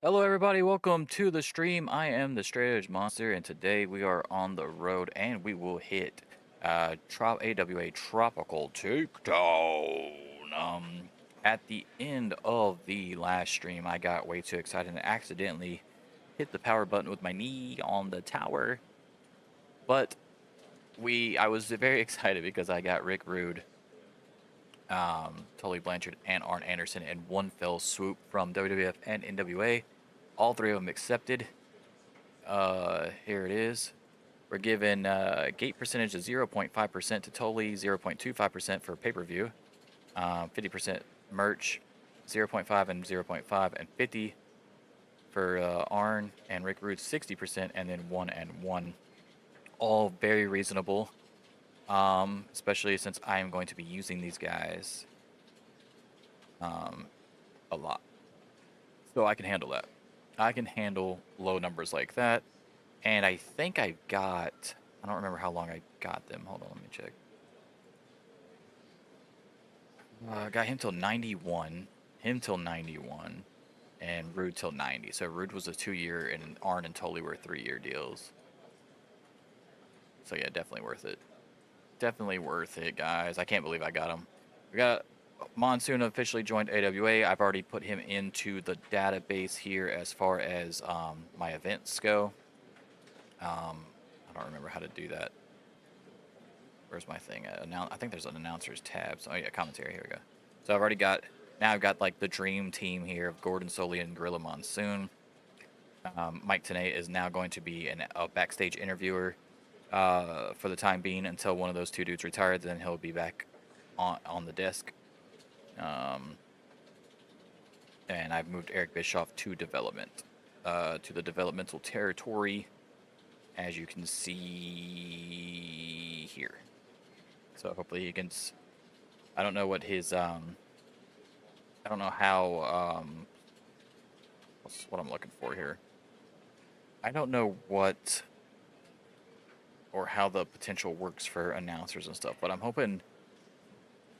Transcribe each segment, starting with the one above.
Hello everybody, welcome to the stream. I am the Straight Edge Monster, and today we are on the road and we will hit AWA Tropical Takedown. At the end of the last stream, I got way too excited and accidentally hit the power button with my knee on the tower. But I was very excited because I got Rick Rude, Tully Blanchard, and Arn Anderson in one fell swoop from WWF and NWA. All three of them accepted. Here it is. We're given gate percentage of 0.5% to Tully, 0.25% for pay-per-view, 50% merch, 0.5 and 0.5 and 50 for Arn and Rick Rude, 60%, and then 1 and 1. All very reasonable, especially since I am going to be using these guys a lot. So I can handle that. I can handle low numbers like that. And I think I don't remember how long I got them. Hold on, let me check. I got him till 91, and Rude till 90. So Rude was a 2-year, and Arn and Tully were 3-year deals. So yeah, definitely worth it. Definitely worth it, guys. I can't believe I got him. We got Monsoon officially joined AWA. I've already put him into the database here as far as my events go. I don't remember how to do that. Where's my thing? I think there's an announcers tab. So, oh yeah, commentary. Here we go. So I've got like the dream team here of Gordon Soley and Gorilla Monsoon. Mike Tenay is now going to be a backstage interviewer for the time being until one of those two dudes retires. Then he'll be back on the desk. And I've moved Eric Bischoff to development, to the developmental territory, as you can see here. So hopefully he can. I don't know what his. I don't know how. What's what I'm looking for here. I don't know what or how the potential works for announcers and stuff, but I'm hoping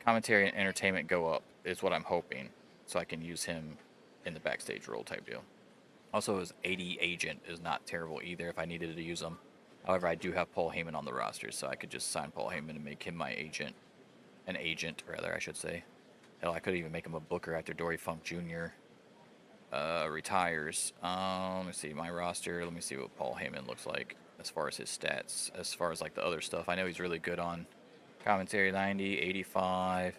commentary and entertainment go up is what I'm hoping, so I can use him in the backstage role type deal. Also, his 80 agent is not terrible either if I needed to use him. However, I do have Paul Heyman on the roster, so I could just sign Paul Heyman and make him my agent. An agent, rather, I should say. Hell, I could even make him a booker after Dory Funk Jr. Retires. Let me see my roster. Let me see what Paul Heyman looks like as far as his stats, as far as like the other stuff. I know he's really good on commentary. 90, 85.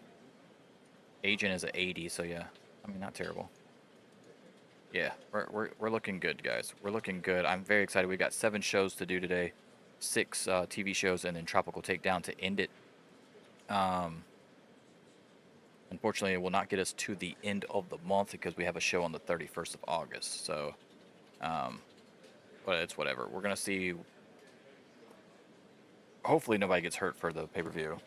Agent is an 80, so yeah. I mean, not terrible. Yeah, we're looking good, guys. We're looking good. I'm very excited. We got 7 shows to do today, 6 TV shows, and then Tropical Takedown to end it. Unfortunately, it will not get us to the end of the month because we have a show on the 31st of August. So, but it's whatever. We're gonna see. Hopefully, nobody gets hurt for the pay-per-view.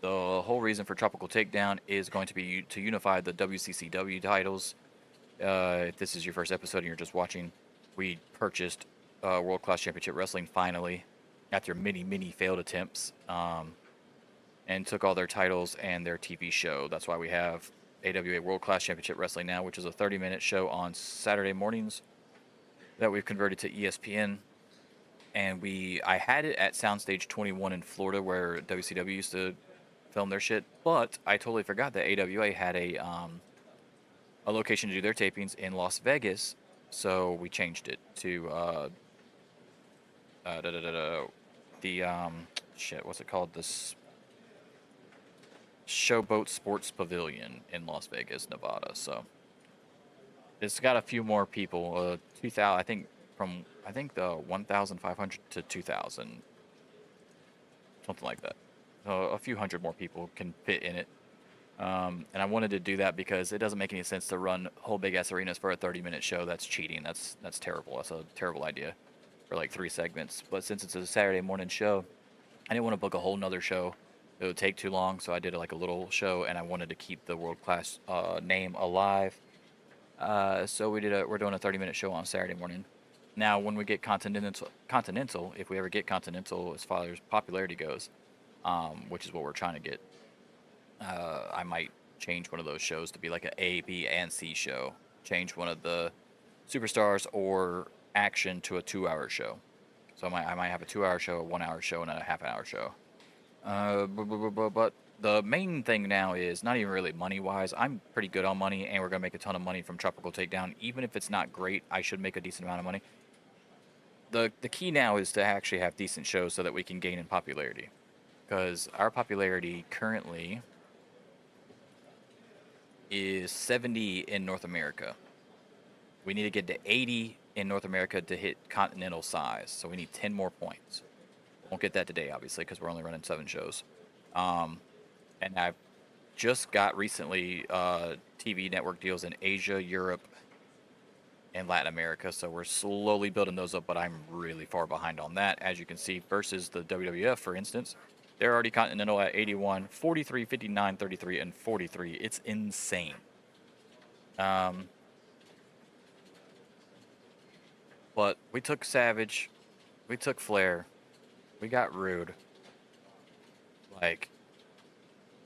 The whole reason for Tropical Takedown is going to be to unify the WCCW titles. If this is your first episode and you're just watching, we purchased World Class Championship Wrestling finally after many failed attempts, and took all their titles and their TV show. That's why we have AWA World Class Championship Wrestling now, which is a 30-minute show on Saturday mornings that we've converted to ESPN. And I had it at Soundstage 21 in Florida, where WCW used to film their shit, but I totally forgot that AWA had a location to do their tapings in Las Vegas, so we changed it to shit, what's it called? This Showboat Sports Pavilion in Las Vegas, Nevada. So it's got a few more people. 2,000, I think the 1,500 to 2,000, something like that. A few hundred more people can fit in it. And I wanted to do that because it doesn't make any sense to run whole big ass arenas for a 30-minute show. That's cheating. That's terrible. That's a terrible idea for like 3 segments. But since it's a Saturday morning show, I didn't want to book a whole nother show. It would take too long, so I did like a little show, and I wanted to keep the world class name alive. So we're doing a 30-minute show on Saturday morning. Now, when we get Continental, if we ever get Continental as far as popularity goes, which is what we're trying to get, I might change one of those shows to be like an A, B, and C show. Change one of the Superstars or Action to a 2-hour show. So I might have a 2-hour show, a 1-hour show, and then a half-an-hour show. But the main thing now is not even really money-wise. I'm pretty good on money, and we're going to make a ton of money from Tropical Takedown. Even if it's not great, I should make a decent amount of money. The key now is to actually have decent shows so that we can gain in popularity. Because our popularity currently is 70 in North America. We need to get to 80 in North America to hit continental size. So we need 10 more points. Won't get that today, obviously, because we're only running 7 shows. And I've just got recently TV network deals in Asia, Europe, and Latin America. So we're slowly building those up, but I'm really far behind on that. As you can see, versus the WWF, for instance, they're already continental at 81, 43, 59, 33, and 43. It's insane. But we took Savage, we took Flair, we got Rude. Like,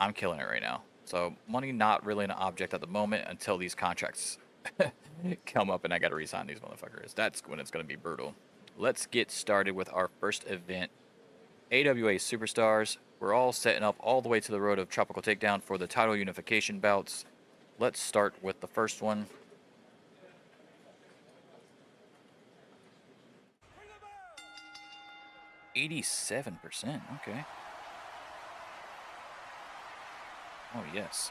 I'm killing it right now. So money not really an object at the moment until these contracts come up and I got to re-sign these motherfuckers. That's when it's going to be brutal. Let's get started with our first event. AWA Superstars. We're all setting up all the way to the road of Tropical Takedown for the title unification bouts. Let's start with the first one. %, okay. Oh, yes.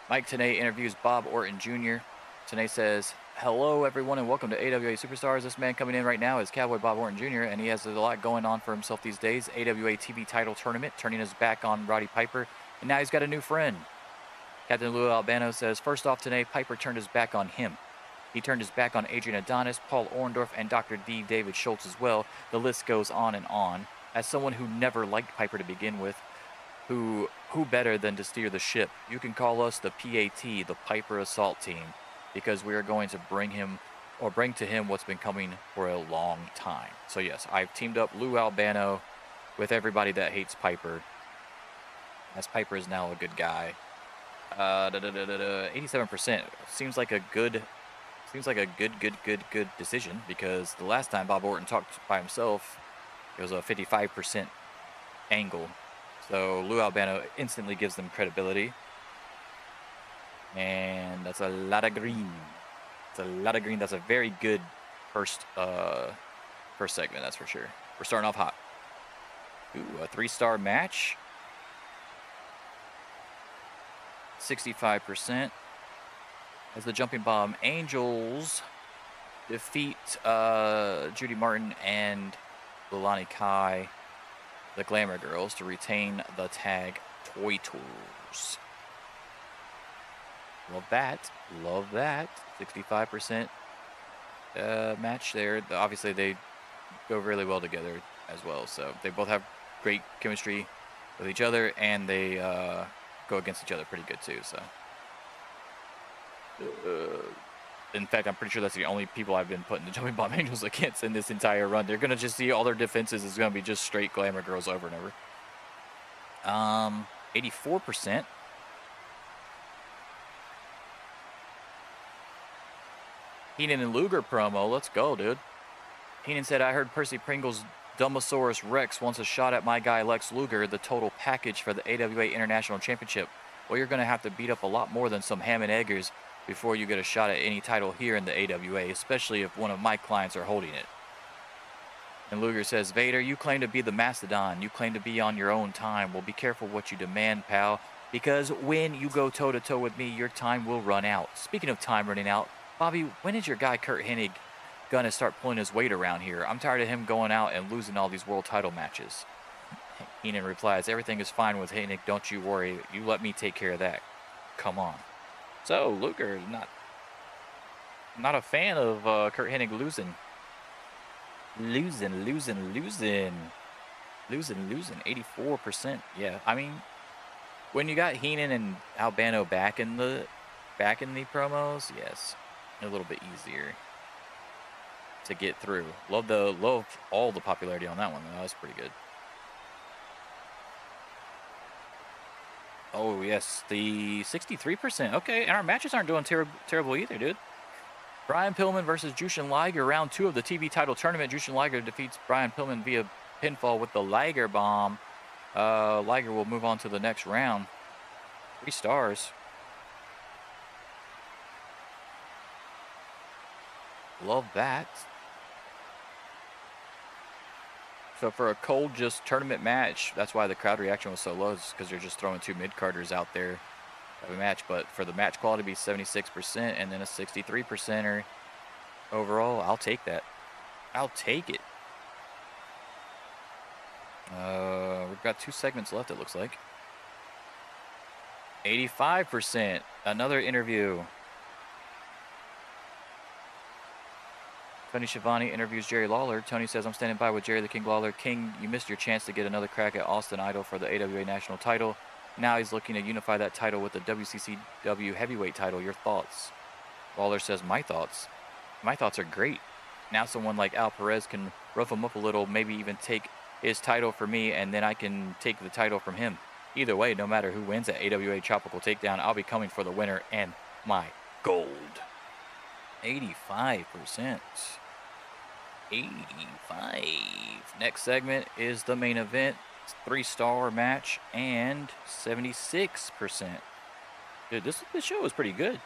Mike Tenay interviews Bob Orton Jr. Tenay says, hello, everyone, and welcome to AWA Superstars. This man coming in right now is Cowboy Bob Orton Jr., and he has a lot going on for himself these days. AWA TV title tournament, turning his back on Roddy Piper, and now he's got a new friend. Captain Lou Albano says, first off, Tenay, Piper turned his back on him. He turned his back on Adrian Adonis, Paul Orndorff, and Dr. D. David Schultz as well. The list goes on and on. As someone who never liked Piper to begin with, who better than to steer the ship? You can call us the PAT, the Piper Assault Team, because we are going to bring to him what's been coming for a long time. So yes, I've teamed up Lou Albano with everybody that hates Piper, as Piper is now a good guy. 87% seems like a good decision, because the last time Bob Orton talked by himself, it was a 55% angle. So Lou Albano instantly gives them credibility. And that's a lot of green. It's a lot of green. That's a very good first segment, that's for sure. We're starting off hot. Ooh, a 3-star match. 65%. As the Jumping Bomb Angels defeat Judy Martin and Lilani Kai, the Glamour Girls, to retain the tag Toy Tools. Love that. Love that. 65% match there. Obviously, they go really well together as well. So they both have great chemistry with each other, and they go against each other pretty good too. So, in fact, I'm pretty sure that's the only people I've been putting the Jumping Bomb Angels against in this entire run. They're gonna just see all their defenses is gonna be just straight Glamour Girls over and over. 84%. Heenan and Luger promo. Let's go, dude. Heenan said, I heard Percy Pringle's Dumbosaurus Rex wants a shot at my guy Lex Luger, the total package for the AWA International Championship. Well, you're going to have to beat up a lot more than some ham and eggers before you get a shot at any title here in the AWA, especially if one of my clients are holding it. And Luger says, Vader, you claim to be the Mastodon. You claim to be on your own time. Well, be careful what you demand, pal, because when you go toe-to-toe with me, your time will run out. Speaking of time running out, Bobby, when is your guy Kurt Hennig gonna start pulling his weight around here? I'm tired of him going out and losing all these world title matches. Heenan replies, everything is fine with Hennig, don't you worry. You let me take care of that. Come on. So, Luger is not a fan of Kurt Hennig losing. Losing. 84%. Yeah, I mean, when you got Heenan and Albano back in the promos, yes, a little bit easier to get through. Love all the popularity on that one. That was pretty good. Oh yes, the 63%. Okay, and our matches aren't doing terrible either, dude. Brian Pillman versus Jushin Liger, round 2 of the TV title tournament. Jushin Liger defeats Brian Pillman via pinfall with the Liger bomb. Liger will move on to the next round. 3 stars. Love that. So for a cold just tournament match, that's why the crowd reaction was so low, because you're just throwing 2 mid-carders out there of a match. But for the match quality to be 76% and then a 63%er overall, I'll take that. I'll take it. We've got 2 segments left, it looks like. 85%. Another interview. Tony Schiavone interviews Jerry Lawler. Tony says, I'm standing by with Jerry the King Lawler. King, you missed your chance to get another crack at Austin Idol for the AWA National title. Now he's looking to unify that title with the WCCW Heavyweight title. Your thoughts? Lawler says, my thoughts? My thoughts are great. Now someone like Al Perez can rough him up a little, maybe even take his title for me, and then I can take the title from him. Either way, no matter who wins at AWA Tropical Takedown, I'll be coming for the winner and my gold. 85%. 85. Next segment is the main event. 3-star match and 76%. Dude, this show is pretty good.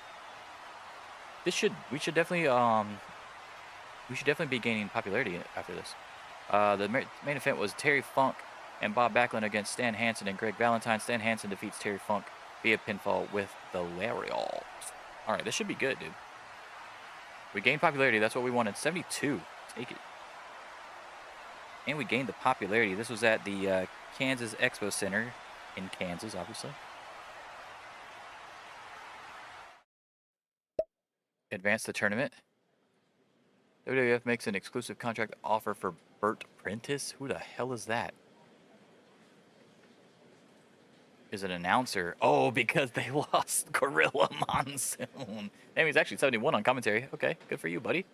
We should definitely be gaining popularity after this. The main event was Terry Funk and Bob Backlund against Stan Hansen and Greg Valentine. Stan Hansen defeats Terry Funk via pinfall with the lariat. All right, this should be good, dude. We gained popularity. That's what we wanted. 72. Take it. And we gained the popularity. This was at the Kansas Expo Center in Kansas, obviously. Advance the tournament. WWF makes an exclusive contract offer for Bert Prentice. Who the hell is that? Is an announcer. Oh, because they lost Gorilla Monsoon. Damn, he's actually 71 on commentary. Okay, good for you, buddy.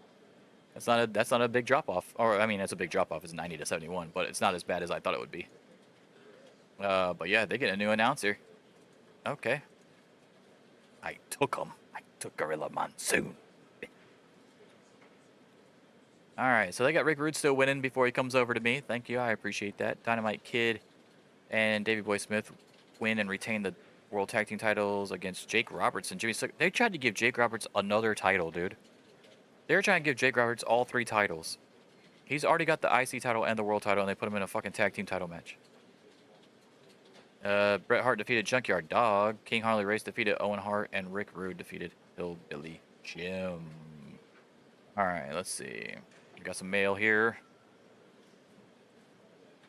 That's not a big drop off. Or I mean, that's a big drop off. It's 90 to 71, but it's not as bad as I thought it would be. But yeah, they get a new announcer. Okay. I took him. I took Gorilla Monsoon. All right, so they got Rick Rude still winning before he comes over to me. Thank you, I appreciate that. Dynamite Kid and Davey Boy Smith win and retain the World Tag Team titles against Jake Roberts and Jimmy Snuka. They tried to give Jake Roberts another title, dude. They were trying to give Jake Roberts all 3 titles. He's already got the IC title and the World title, and they put him in a fucking tag team title match. Bret Hart defeated Junkyard Dog. King Harley Race defeated Owen Hart, and Rick Rude defeated Hillbilly Jim. All right, let's see. We got some mail here.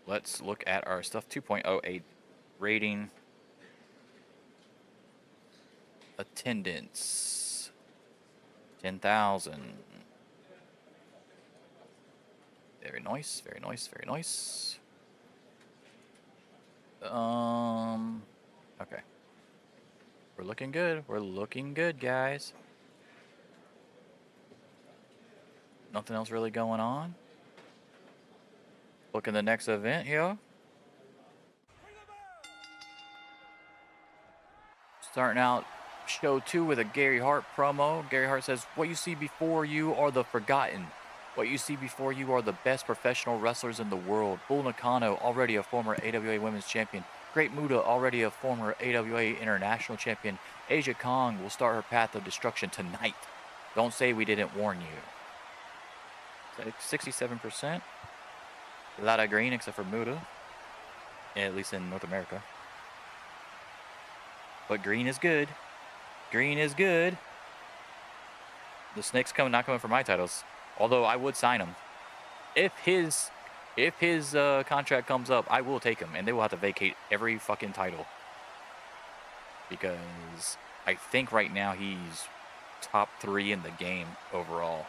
Let's look at our stuff. 2.08 rating. Attendance. 10,000. Very nice, very nice, very nice. Okay. We're looking good. We're looking good, guys. Nothing else really going on. Look in the next event here. Starting out show 2 with a Gary Hart promo. Gary Hart says, what you see before you are the forgotten. What you see before you are the best professional wrestlers in the world. Bull Nakano, already a former AWA Women's Champion. Great Muta, already a former AWA International Champion. Asia Kong will start her path of destruction tonight. Don't say we didn't warn you. 67%. A lot of green except for Muta. At least in North America. But green is good. Green is good. The Snake's not coming for my titles. Although I would sign him. If his contract comes up, I will take him, and they will have to vacate every fucking title. Because I think right now he's top 3 in the game overall.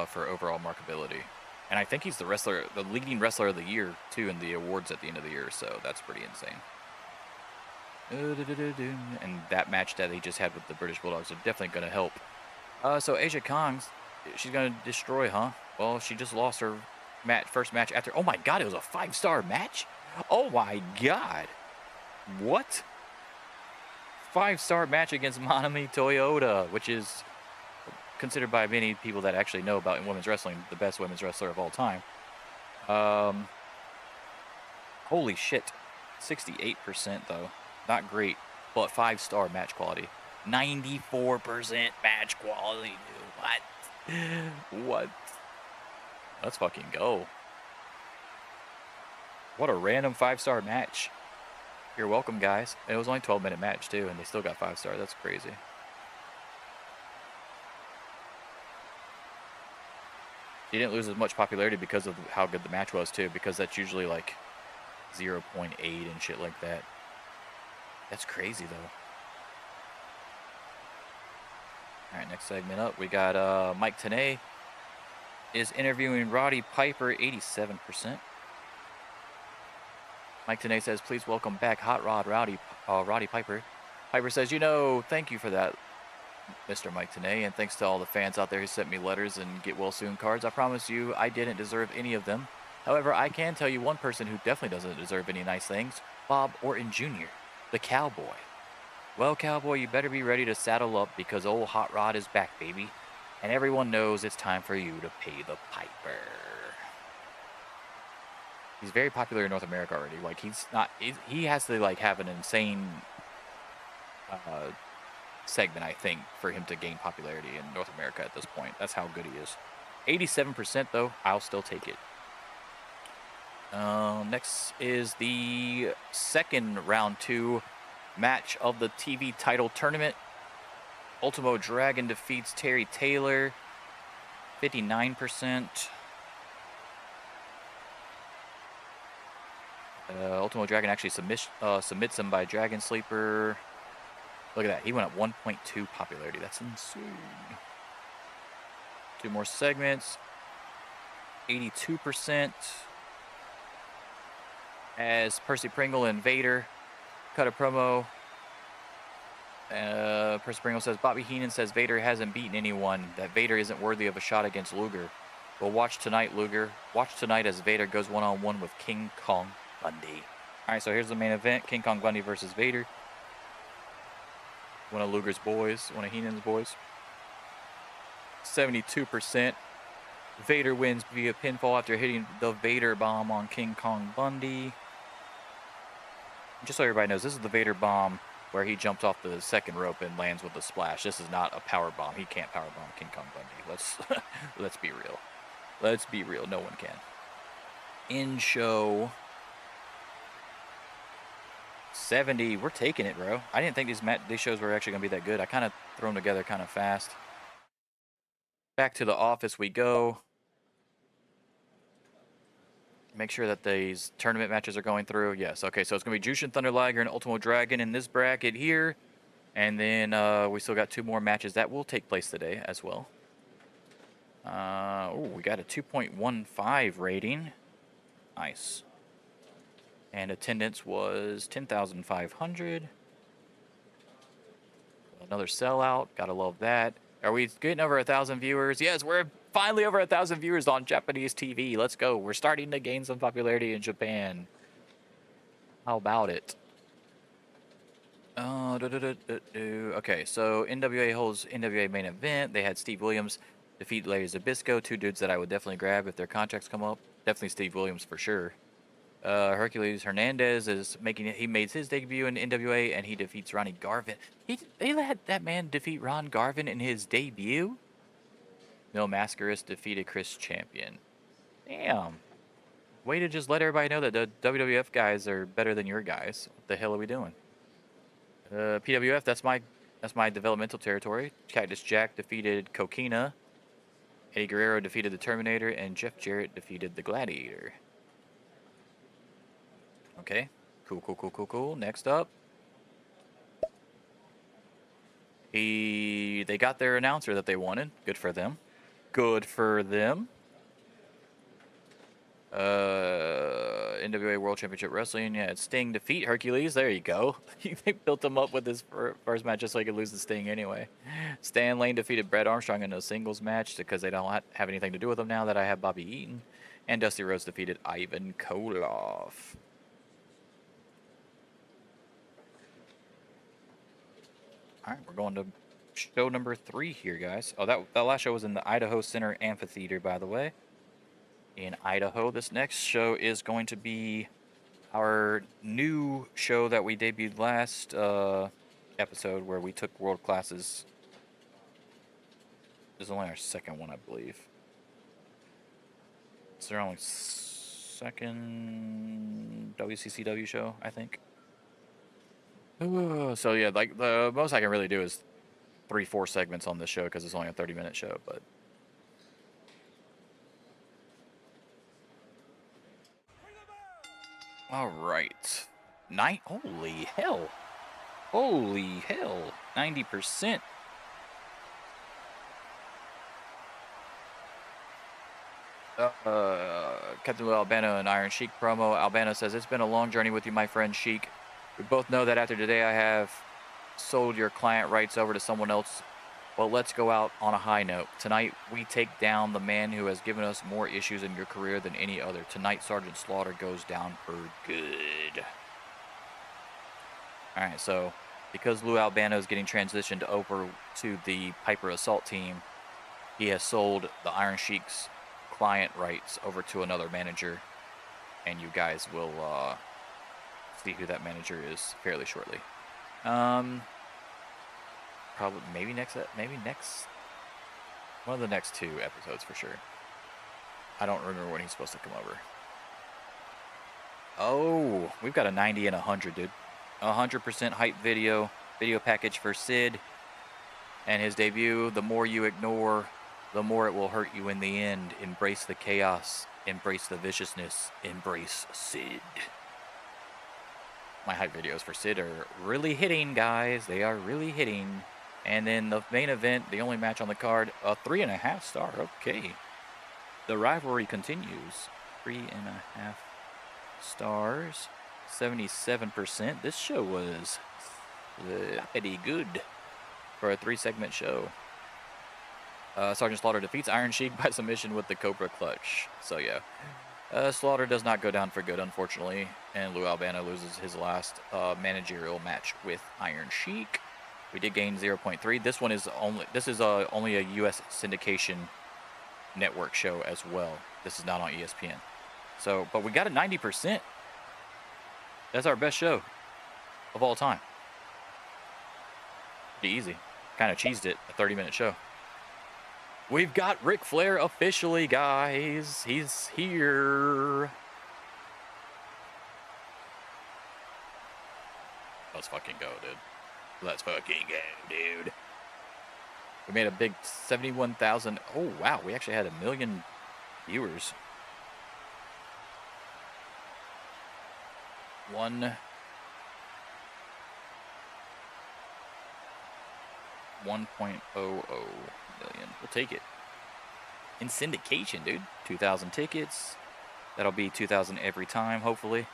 For overall marketability. And I think he's the leading wrestler of the year, too, in the awards at the end of the year, so that's pretty insane. And that match that he just had with the British Bulldogs are definitely going to help. So Asia Kong's, she's going to destroy, huh? Well, she just lost her first match after. Oh my God, it was a 5-star match? Oh my God. What? 5-star match against Manami Toyota, which is considered by many people that actually know about women's wrestling the best women's wrestler of all time. Holy shit. 68% though. Not great, but 5-star match quality. 94% match quality, dude. What? Let's fucking go. What a random 5-star match. You're welcome, guys. It was only a 12-minute match too, and they still got 5-star. That's crazy. She didn't lose as much popularity because of how good the match was too, because that's usually like 0.8 and shit like that. That's crazy though. All right, next segment up, we got Mike Tenay is interviewing Roddy Piper, 87%. Mike Tenay says, please welcome back Hot Rod Roddy Piper. Piper says, you know, thank you for that, Mr. Mike Tenay, and thanks to all the fans out there who sent me letters and get well soon cards. I promise you I didn't deserve any of them. However, I can tell you one person who definitely doesn't deserve any nice things, Bob Orton Jr., the Cowboy. Well, Cowboy, you better be ready to saddle up because old Hot Rod is back, baby. And everyone knows it's time for you to pay the piper. He's very popular in North America already. Like, he has to, like, have an insane segment, I think, for him to gain popularity in North America at this point. That's how good he is. 87% though, I'll still take it. Next is the second round 2 match of the TV title tournament. Ultimo Dragon defeats Terry Taylor, 59%. Ultimo Dragon actually submits him by Dragon Sleeper. Look at that. He went up 1.2 popularity. That's insane. 2 more segments. 82%. As Percy Pringle and Vader cut a promo. Percy Pringle says, Bobby Heenan says Vader hasn't beaten anyone, that Vader isn't worthy of a shot against Luger. Well, watch tonight, Luger. Watch tonight as Vader goes one-on-one with King Kong Bundy. All right, so here's the main event. King Kong Bundy versus Vader. One of Luger's boys, one of Heenan's boys. 72%. Vader wins via pinfall after hitting the Vader bomb on King Kong Bundy. Just so everybody knows, this is the Vader bomb where he jumped off the second rope and lands with a splash. This is not a power bomb. He can't power bomb King Kong Bundy. Let's be real. Let's be real. No one can. In show 70. We're taking it, bro. I didn't think these shows were actually going to be that good. I kind of threw them together kind of fast. Back to the office we go. Make sure that these tournament matches are going through. Yes. Okay, so it's going to be Jushin Thunder Liger and Ultimo Dragon in this bracket here. And then we still got 2 more matches that will take place today as well. We got a 2.15 rating. Nice. And attendance was 10,500. Another sellout. Gotta love that. Are we getting over 1,000 viewers? Yes, we're finally over 1,000 viewers on Japanese TV. Let's go. We're starting to gain some popularity in Japan. How about it? Okay, so NWA holds NWA main event. They had Steve Williams defeat Larry Zbyszko, 2 dudes that I would definitely grab if their contracts come up. Definitely Steve Williams for sure. Hercules Hernandez is he made his debut in NWA and he defeats Ronnie Garvin. They let that man defeat Ron Garvin in his debut? Mil Mascaris defeated Chris Champion. Damn. Way to just let everybody know that the WWF guys are better than your guys. What the hell are we doing? PWF, that's my developmental territory. Cactus Jack defeated Coquina. Eddie Guerrero defeated the Terminator and Jeff Jarrett defeated the Gladiator. Okay, cool. Next up, they got their announcer that they wanted. Good for them. Good for them. NWA World Championship Wrestling. Yeah, it's Sting defeat Hercules. There you go. They built him up with his first match just so he could lose the Sting anyway. Stan Lane defeated Brett Armstrong in a singles match because they don't have anything to do with him now that I have Bobby Eaton. And Dusty Rhodes defeated Ivan Koloff. All right, we're going to show number 3 here, guys. Oh, that last show was in the Idaho Center Amphitheater, by the way. In Idaho, this next show is going to be our new show that we debuted last episode, where we took world classes. This is only our second one, I believe. It's their only second WCCW show, I think. So yeah, like the most I can really do is 3-4 segments on this show because it's only a 30-minute show. But all right, holy hell, 90%. Captain Albano and Iron Sheik promo. Albano says, "It's been a long journey with you, my friend Sheik. We both know that after today I have sold your client rights over to someone else. Well, let's go out on a high note. Tonight, we take down the man who has given us more issues in your career than any other. Tonight, Sergeant Slaughter goes down for good." All right, so because Lou Albano is getting transitioned over to the Piper Assault team, he has sold the Iron Sheik's client rights over to another manager, and you guys will see who that manager is fairly shortly. Probably maybe next one of the next 2 episodes for sure. I don't remember when he's supposed to come over. Oh, we've got a 90 and 100, dude. 100% hype video package for Sid and his debut. The more you ignore, the more it will hurt you in the end. Embrace the chaos, embrace the viciousness, embrace Sid. My hype videos for Sid are really hitting, guys. They are really hitting. And then the main event, the only match on the card, a 3.5 star. Okay. The rivalry continues. 3.5 stars. 77%. This show was pretty good for a 3-segment show. Sergeant Slaughter defeats Iron Sheik by submission with the Cobra Clutch. So yeah, Slaughter does not go down for good, unfortunately, and Lou Albano loses his last managerial match with Iron Sheik. We did gain 0.3. This one is only a U.S. syndication network show as well. This is not on ESPN. So, but we got a 90%. That's our best show of all time. Pretty easy. Kind of cheesed it, a 30-minute show. We've got Ric Flair officially, guys. He's here. Let's fucking go, dude. Let's fucking go, dude. We made a big 71,000. Oh, wow. We actually had 1 million viewers. 1.00 million. We'll take it. In syndication, dude. 2,000 tickets. That'll be 2,000 every time, hopefully.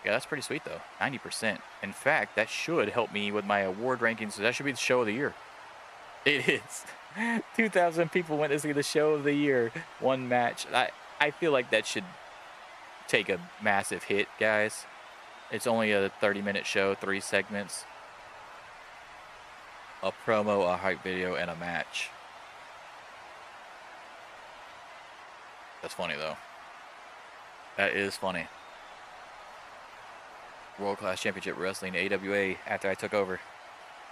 Yeah, that's pretty sweet, though. 90%. In fact, that should help me with my award rankings. So that should be the show of the year. It is. 2,000 people went to see the show of the year. One match. I feel like that should take a massive hit, guys. It's only a 30-minute show, 3 segments. A promo, a hype video, and a match. That's funny, though. That is funny. World Class Championship Wrestling, AWA, after I took over.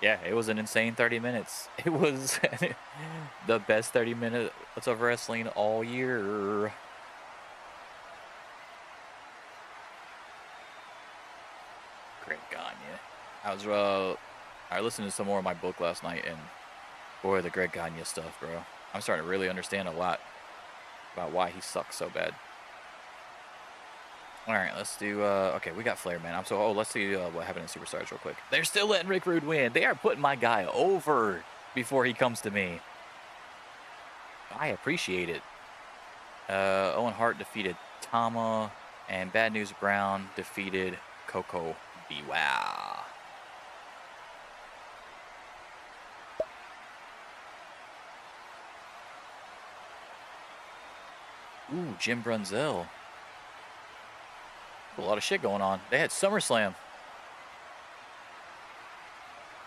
Yeah, it was an insane 30 minutes. It was the best 30 minutes of wrestling all year. Greg Gagne. I listened to some more of my book last night, and boy, the Greg Gagne stuff, bro. I'm starting to really understand a lot about why he sucks so bad. All right, let's do, okay, we got Flair, man. Let's see what happened in Superstars real quick. They're still letting Rick Rude win. They are putting my guy over before he comes to me. I appreciate it. Owen Hart defeated Tama, and Bad News Brown defeated Coco Beware. Ooh, Jim Brunzell. A lot of shit going on. They had SummerSlam.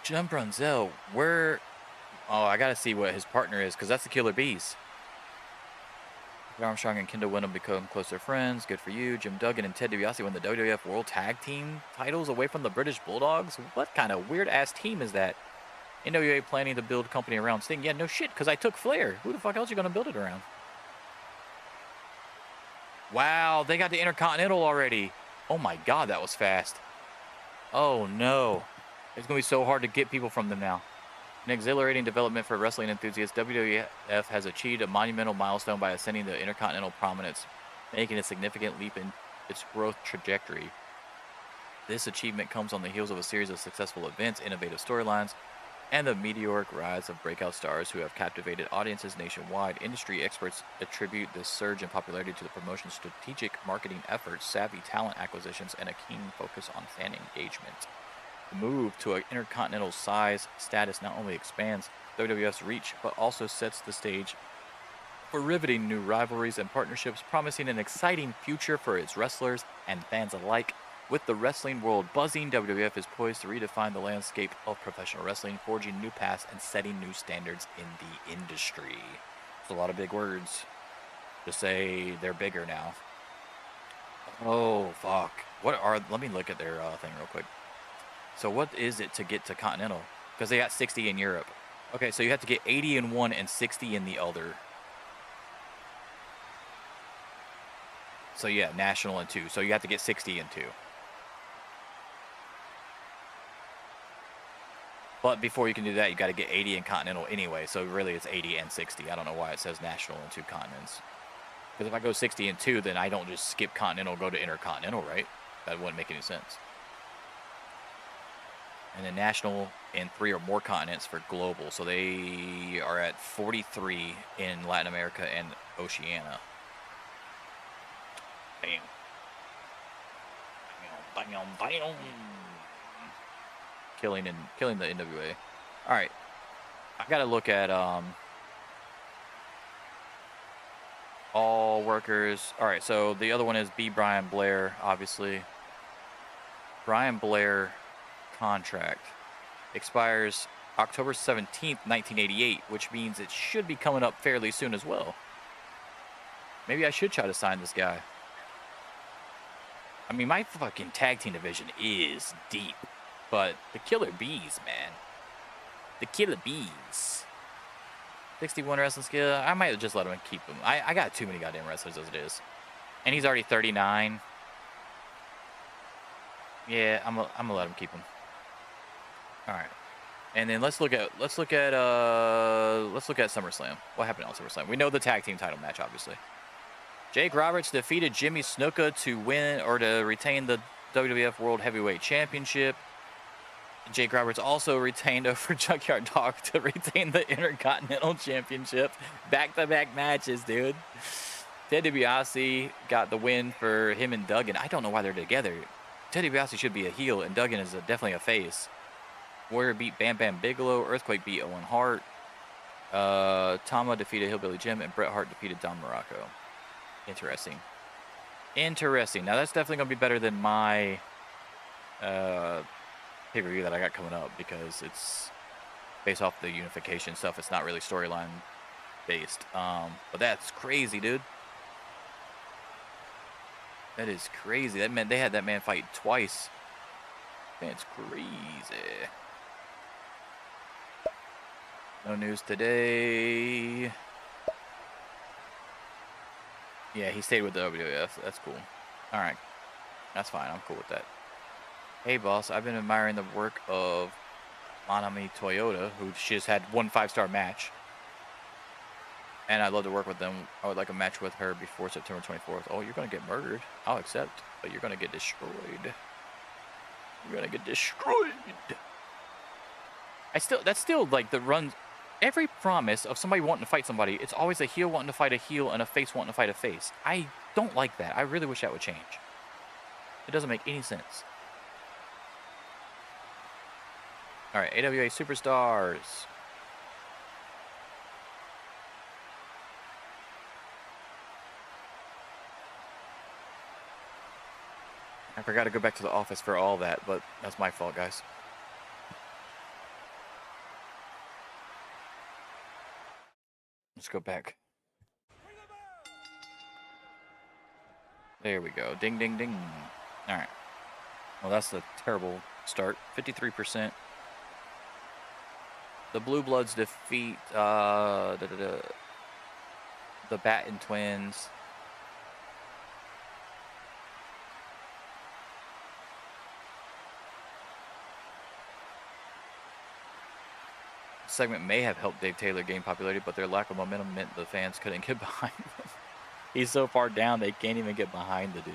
Jim Brunzell, where? Oh, I gotta see what his partner is, because that's the Killer Bees. Armstrong and Kendall Windham become closer friends. Good for you. Jim Duggan and Ted DiBiase win the WWF World Tag Team titles away from the British Bulldogs. What kind of weird-ass team is that? NWA planning to build a company around Sting. Yeah, no shit, because I took Flair. Who the fuck else are you going to build it around? Wow, they got the Intercontinental already. Oh my god, that was fast. Oh no. It's going to be so hard to get people from them now. An exhilarating development for wrestling enthusiasts, WWF has achieved a monumental milestone by ascending to Intercontinental prominence, making a significant leap in its growth trajectory. This achievement comes on the heels of a series of successful events, innovative storylines, and the meteoric rise of breakout stars who have captivated audiences nationwide. Industry experts attribute this surge in popularity to the promotion's strategic marketing efforts, savvy talent acquisitions, and a keen focus on fan engagement. The move to an intercontinental size status not only expands WWF's reach, but also sets the stage for riveting new rivalries and partnerships, promising an exciting future for its wrestlers and fans alike. With the wrestling world buzzing, WWF is poised to redefine the landscape of professional wrestling, forging new paths and setting new standards in the industry. It's a lot of big words to say they're bigger now. Oh, fuck. Let me look at their thing real quick. So what is it to get to Continental? Because they got 60 in Europe. Okay, so you have to get 80 in one and 60 in the other. So yeah, national in two. So you have to get 60 in two. But before you can do that, you got to get 80 in Continental anyway. So really it's 80 and 60. I don't know why it says national in two continents. Because if I go 60 and two, then I don't just skip Continental, go to Intercontinental, right? That wouldn't make any sense. And then national in 3 or more continents for global. So they are at 43 in Latin America and Oceania. Bam. Bam, bam, bam. Killing the NWA. All right. I got to look at all workers. All right, so the other one is B. Brian Blair, obviously. Brian Blair contract expires October 17th, 1988, which means it should be coming up fairly soon as well. Maybe I should try to sign this guy. I mean, my fucking tag team division is deep, but the Killer Bees, man. The Killer Bees. 61 wrestling skill. I might just let him keep him. I got too many goddamn wrestlers as it is. And he's already 39. Yeah, I'm gonna let him keep him. All right. And then let's look at SummerSlam. What happened on SummerSlam? We know the tag team title match, obviously. Jake Roberts defeated Jimmy Snuka to win or to retain the WWF World Heavyweight Championship. Jake Roberts also retained over Junkyard Dog to retain the Intercontinental Championship. Back-to-back matches, dude. Ted DiBiase got the win for him and Duggan. I don't know why they're together. Ted DiBiase should be a heel, and Duggan is definitely a face. Warrior beat Bam Bam Bigelow. Earthquake beat Owen Hart. Tama defeated Hillbilly Jim, and Bret Hart defeated Don Morocco. Interesting. Now, that's definitely going to be better than my pay-per-view that I got coming up, because it's based off the unification stuff. It's not really storyline based. But that's crazy, dude. That is crazy. That meant they had that man fight twice. That's crazy. No news today. Yeah, he stayed with the WWF. That's cool. All right. That's fine. I'm cool with that. Hey, boss. I've been admiring the work of Manami Toyota, who just had one 5-star match. And I'd love to work with them. I would like a match with her before September 24th. Oh, you're going to get murdered. I'll accept. But you're going to get destroyed. You're going to get destroyed. That's still like the runs. Every promise of somebody wanting to fight somebody, it's always a heel wanting to fight a heel and a face wanting to fight a face. I don't like that. I really wish that would change. It doesn't make any sense. All right, AWA Superstars. I forgot to go back to the office for all that, but that's my fault, guys. Let's go back. There we go. Ding, ding, ding. All right. Well, that's a terrible start. 53%. The Blue Bloods defeat the Batten Twins. Segment may have helped Dave Taylor gain popularity, but their lack of momentum meant the fans couldn't get behind him. He's so far down they can't even get behind the dude.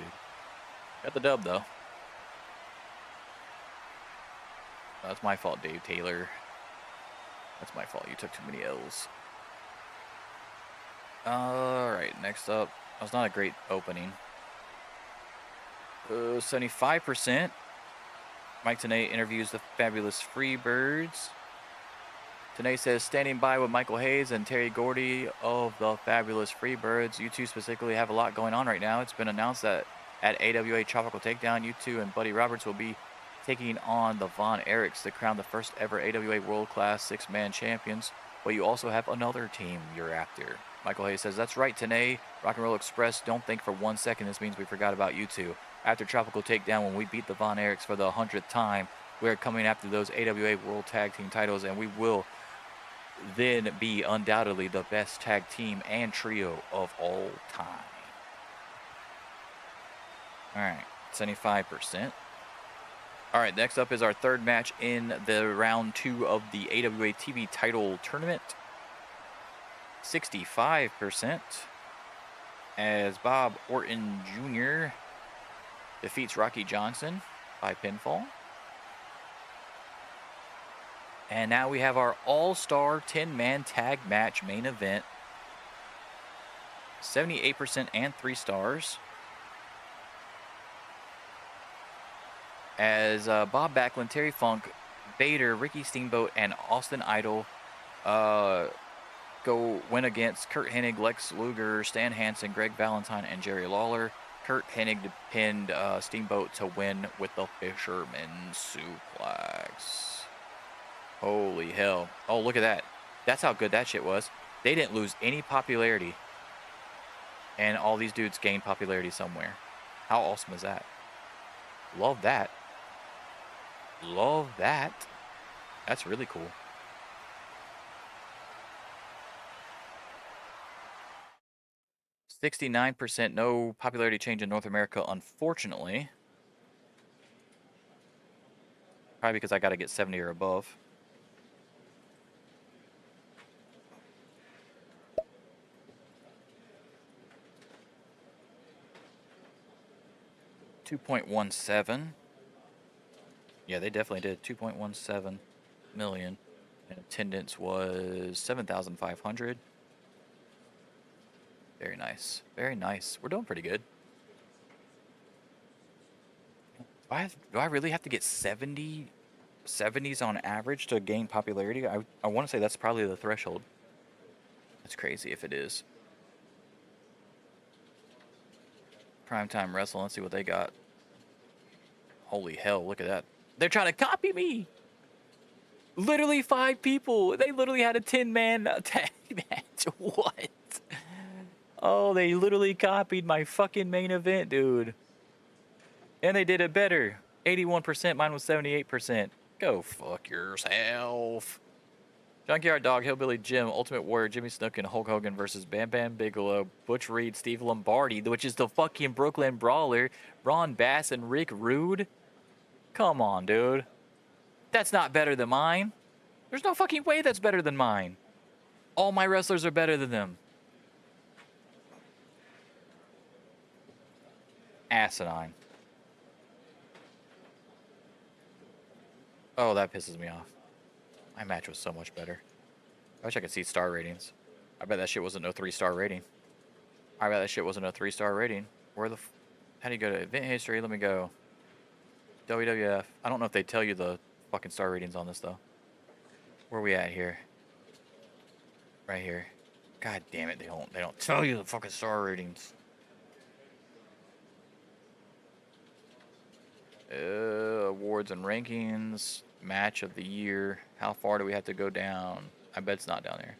Got the dub though. That's my fault, Dave Taylor. That's my fault. You took too many L's. Alright, next up. That was not a great opening. 75%. Mike Tenay interviews the fabulous Freebirds. Tenay says, standing by with Michael Hayes and Terry Gordy of the fabulous Freebirds. You two specifically have a lot going on right now. It's been announced that at AWA Tropical Takedown, you two and Buddy Roberts will be taking on the Von Erichs to crown the first ever AWA World-Class six-man champions. But you also have another team you're after. Michael Hayes says, that's right, Tenay. Rock and Roll Express, don't think for 1 second this means we forgot about you two. After Tropical Takedown, when we beat the Von Erichs for the 100th time, we're coming after those AWA World Tag Team titles, and we will then be undoubtedly the best tag team and trio of all time. All right, 75%. All right, next up is our third match in the round 2 of the AWA TV title tournament. 65%. As Bob Orton Jr. defeats Rocky Johnson by pinfall. And now we have our all-star 10-man tag match main event. 78% and 3 stars. As Bob Backlund, Terry Funk, Vader, Ricky Steamboat, and Austin Idol win against Kurt Hennig, Lex Luger, Stan Hansen, Greg Valentine, and Jerry Lawler. Kurt Hennig pinned Steamboat to win with the Fisherman Suplex. Holy hell. Oh, look at that. That's how good that shit was. They didn't lose any popularity. And all these dudes gained popularity somewhere. How awesome is that? Love that. Love that. That's really cool. %69%, no popularity change in North America, unfortunately. Probably because I got to get 70 or above. $2.17. Yeah, they definitely did. 2.17 million. And attendance was 7,500. Very nice. Very nice. We're doing pretty good. Do I really have to get 70s on average to gain popularity? I want to say that's probably the threshold. That's crazy if it is. Primetime Wrestling. Let's see what they got. Holy hell, look at that. They're trying to copy me. Literally 5 people. They literally had a 10-man tag match. What? Oh, they literally copied my fucking main event, dude. And they did it better. 81%, mine was 78%. Go fuck yourself. Junkyard Dog, Hillbilly Jim, Ultimate Warrior, Jimmy Snuka, and Hulk Hogan versus Bam Bam Bigelow, Butch Reed, Steve Lombardi, which is the fucking Brooklyn Brawler, Ron Bass, and Rick Rude. Come on, dude. That's not better than mine. There's no fucking way that's better than mine. All my wrestlers are better than them. Asinine. Oh, that pisses me off. My match was so much better. I wish I could see star ratings. I bet that shit wasn't no 3-star rating. I bet that shit wasn't a 3-star rating. Where the how do you go to event history? Let me go. WWF. I don't know if they tell you the fucking star ratings on this though. Where are we at here? Right here. God damn it, they don't tell you the fucking star ratings. Awards and rankings. Match of the year. How far do we have to go down? I bet it's not down there.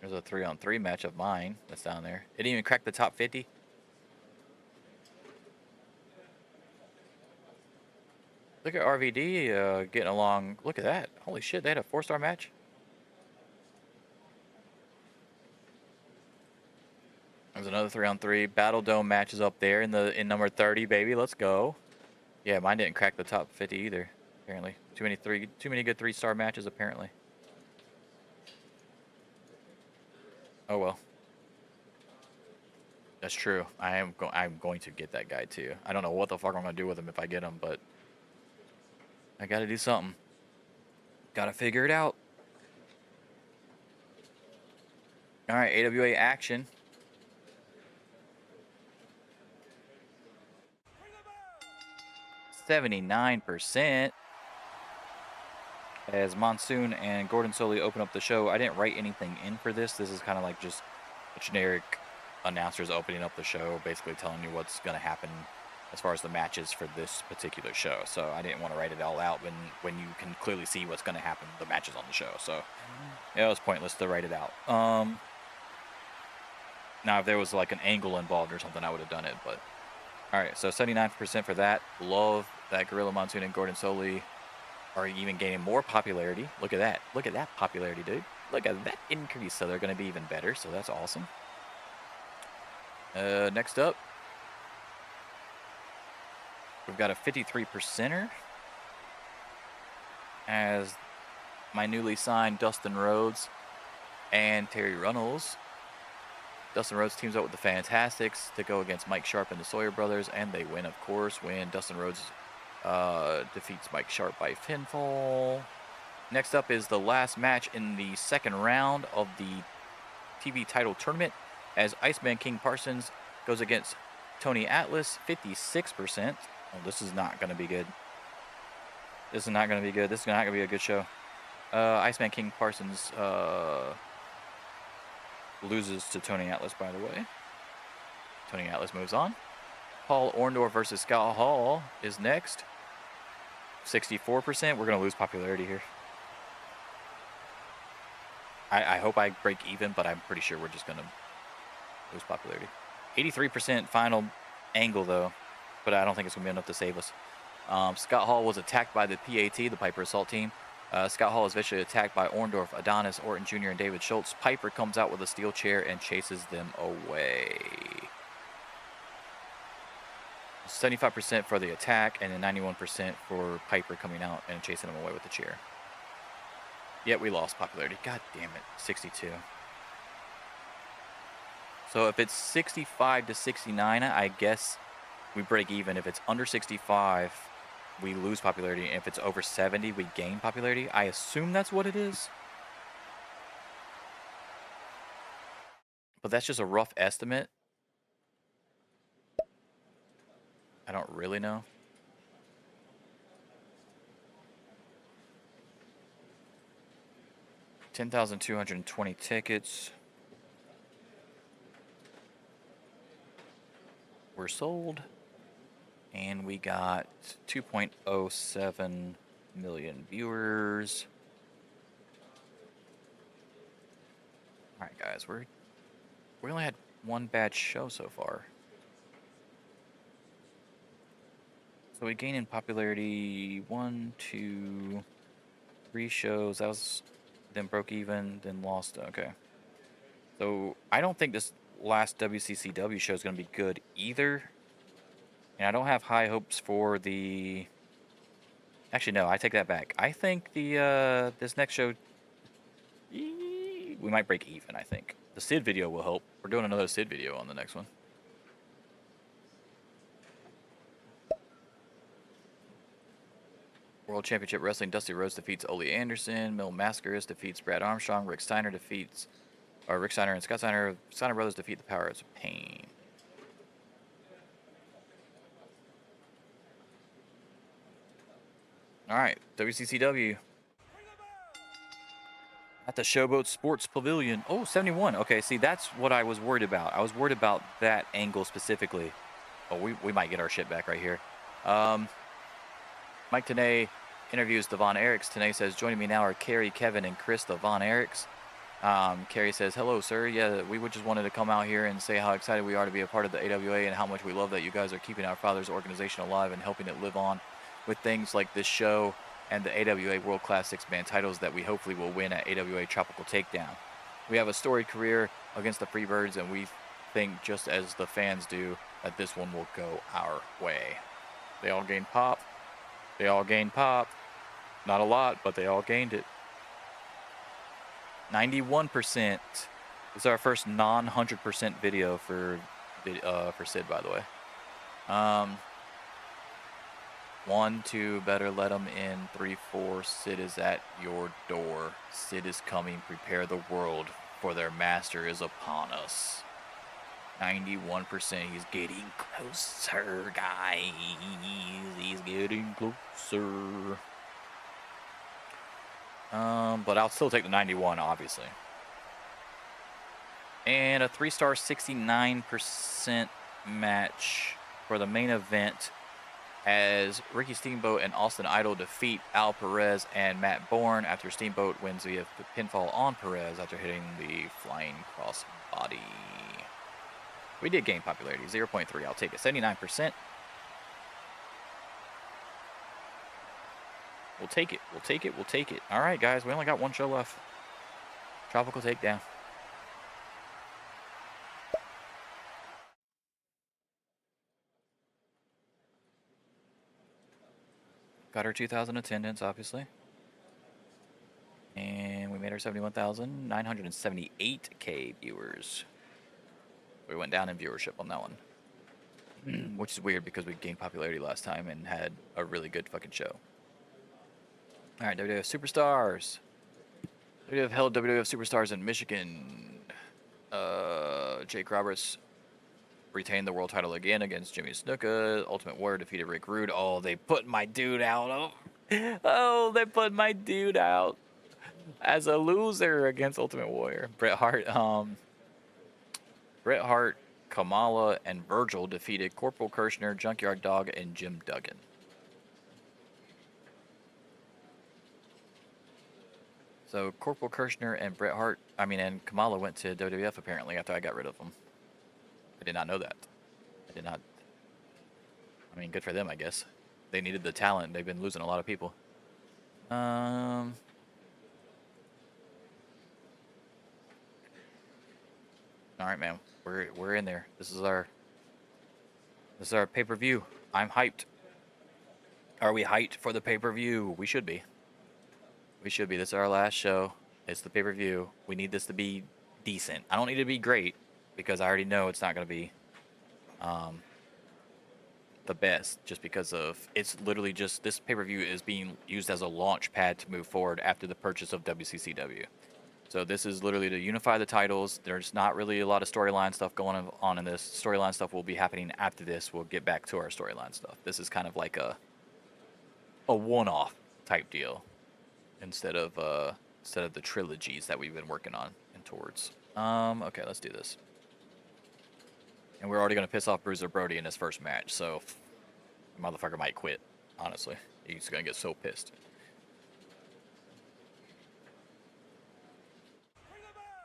There's a 3-on-3 match of mine that's down there. It didn't even crack the top 50. Look at RVD getting along. Look at that. Holy shit, they had a 4-star match. There's another 3-on-3. Battle Dome matches up there in number 30, baby. Let's go. Yeah, mine didn't crack the top 50 either, apparently. Too many good 3-star matches, apparently. Oh well. That's true. I'm going to get that guy too. I don't know what the fuck I'm gonna do with him if I get him, but I gotta do something. Gotta figure it out. All right, AWA action. %79 as Monsoon and Gordon Soley open up the show. I didn't write anything in for this. This is kind of like just a generic announcers opening up the show, basically telling you what's going to happen as far as the matches for this particular show. So I didn't want to write it all out when you can clearly see what's going to happen, the matches on the show. So yeah, it was pointless to write it out. Now, if there was like an angle involved or something, I would have done it. But all right, so 79% for that. Love that Gorilla Monsoon and Gordon Soley are even gaining more popularity. Look at that. Look at that popularity, dude. Look at that increase. So they're going to be even better. So that's awesome. Next up, we've got a 53%er as my newly signed Dustin Rhodes and Terry Runnels. Dustin Rhodes teams up with the Fantastics to go against Mike Sharp and the Sawyer brothers, and they win, of course, when Dustin Rhodes defeats Mike Sharp by pinfall. Next up is the last match in the second round of the TV title tournament, as Iceman King Parsons goes against Tony Atlas, 56%. Oh, this is not going to be good. This is not going to be good. This is not going to be a good show. Iceman King Parsons loses to Tony Atlas, by the way. Tony Atlas moves on. Paul Orndorff versus Scott Hall is next. 64%. We're going to lose popularity here. I hope I break even, but I'm pretty sure we're just going to lose popularity. 83% final angle, though, but I don't think it's going to be enough to save us. Scott Hall was attacked by the PAT, the Piper Assault Team. Scott Hall is vicious attacked by Orndorff, Adonis, Orton Jr., and David Schultz. Piper comes out with a steel chair and chases them away. 75% for the attack, and then 91% for Piper coming out and chasing him away with the chair. Yet we lost popularity. God damn it. 62. So if it's 65 to 69, I guess we break even. If it's under 65, we lose popularity. And if it's over 70, we gain popularity. I assume that's what it is. But that's just a rough estimate. I don't really know. $10,220 tickets were sold, and we got 2.07 million viewers. All right, guys, we only had one bad show so far. So we gained in popularity 1, 2, 3 shows. That was then broke even, then lost. Okay. So I don't think this last WCCW show is going to be good either. And I don't have high hopes for the... Actually, no, I take that back. I think the this next show, we might break even, I think. The Sid video will help. We're doing another Sid video on the next one. World Championship Wrestling, Dusty Rhodes defeats Ole Anderson. Mil Mascaris defeats Brad Armstrong. Rick Steiner and Scott Steiner. Steiner Brothers defeat the Powers of Pain. All right, WCCW. At the Showboat Sports Pavilion. Oh, 71. Okay, see, that's what I was worried about. I was worried about that angle specifically. Oh, we might get our shit back right here. Mike Tenay interviews the Von Erichs. Tenay says, joining me now are Kerry, Kevin, and Chris, the Von Erichs. Carrie says, hello, sir. Yeah, we would just wanted to come out here and say how excited we are to be a part of the AWA and how much we love that you guys are keeping our father's organization alive and helping it live on with things like this show and the AWA World Class 6-man titles that we hopefully will win at AWA Tropical Takedown. We have a storied career against the Freebirds, and we think, just as the fans do, that this one will go our way. They all gained pop. They all gained pop. Not a lot, but they all gained it. 91%. This is our first non-100% video for Sid, by the way. 1, 2, better let him in. 3, 4, Sid is at your door. Sid is coming. Prepare the world, for their master is upon us. 91%. He's getting closer, guys. He's getting closer. But I'll still take the 91, obviously. And a 3-star 69% match for the main event, as Ricky Steamboat and Austin Idol defeat Al Perez and Matt Borne after Steamboat wins via pinfall on Perez after hitting the flying crossbody. We did gain popularity, 0.3. I'll take it. 79%. We'll take it. We'll take it. We'll take it. All right, guys. We only got one show left. Tropical Takedown. Got our 2,000 attendance, obviously. And we made our 71,978K viewers. We went down in viewership on that one. Which is weird because we gained popularity last time and had a really good fucking show. Alright, WWF Superstars. WWF held WWF Superstars in Michigan. Jake Roberts retained the world title again against Jimmy Snuka. Ultimate Warrior defeated Rick Rude. Oh, they put my dude out. Oh, they put my dude out as a loser against Ultimate Warrior. Bret Hart, Kamala, and Virgil defeated Corporal Kirshner, Junkyard Dog, and Jim Duggan. So Corporal Kirshner and and Kamala went to WWF apparently after I got rid of them. I did not know that. I did not. I mean, good for them, I guess. They needed the talent. They've been losing a lot of people. All right, man. We're in there. This is our pay-per-view. I'm hyped. Are we hyped for the pay-per-view? We should be. We should be. This is our last show. It's the pay-per-view. We need this to be decent. I don't need it to be great because I already know it's not going to be the best, just because of it's literally just this pay-per-view is being used as a launch pad to move forward after the purchase of WCCW. So this is literally to unify the titles. There's not really a lot of storyline stuff going on in this. Storyline stuff will be happening after this. We'll get back to our storyline stuff. This is kind of like a one-off type deal instead of the trilogies that we've been working on and towards. Okay, let's do this. And we're already going to piss off Bruiser Brody in his first match, so the motherfucker might quit, honestly. He's going to get so pissed.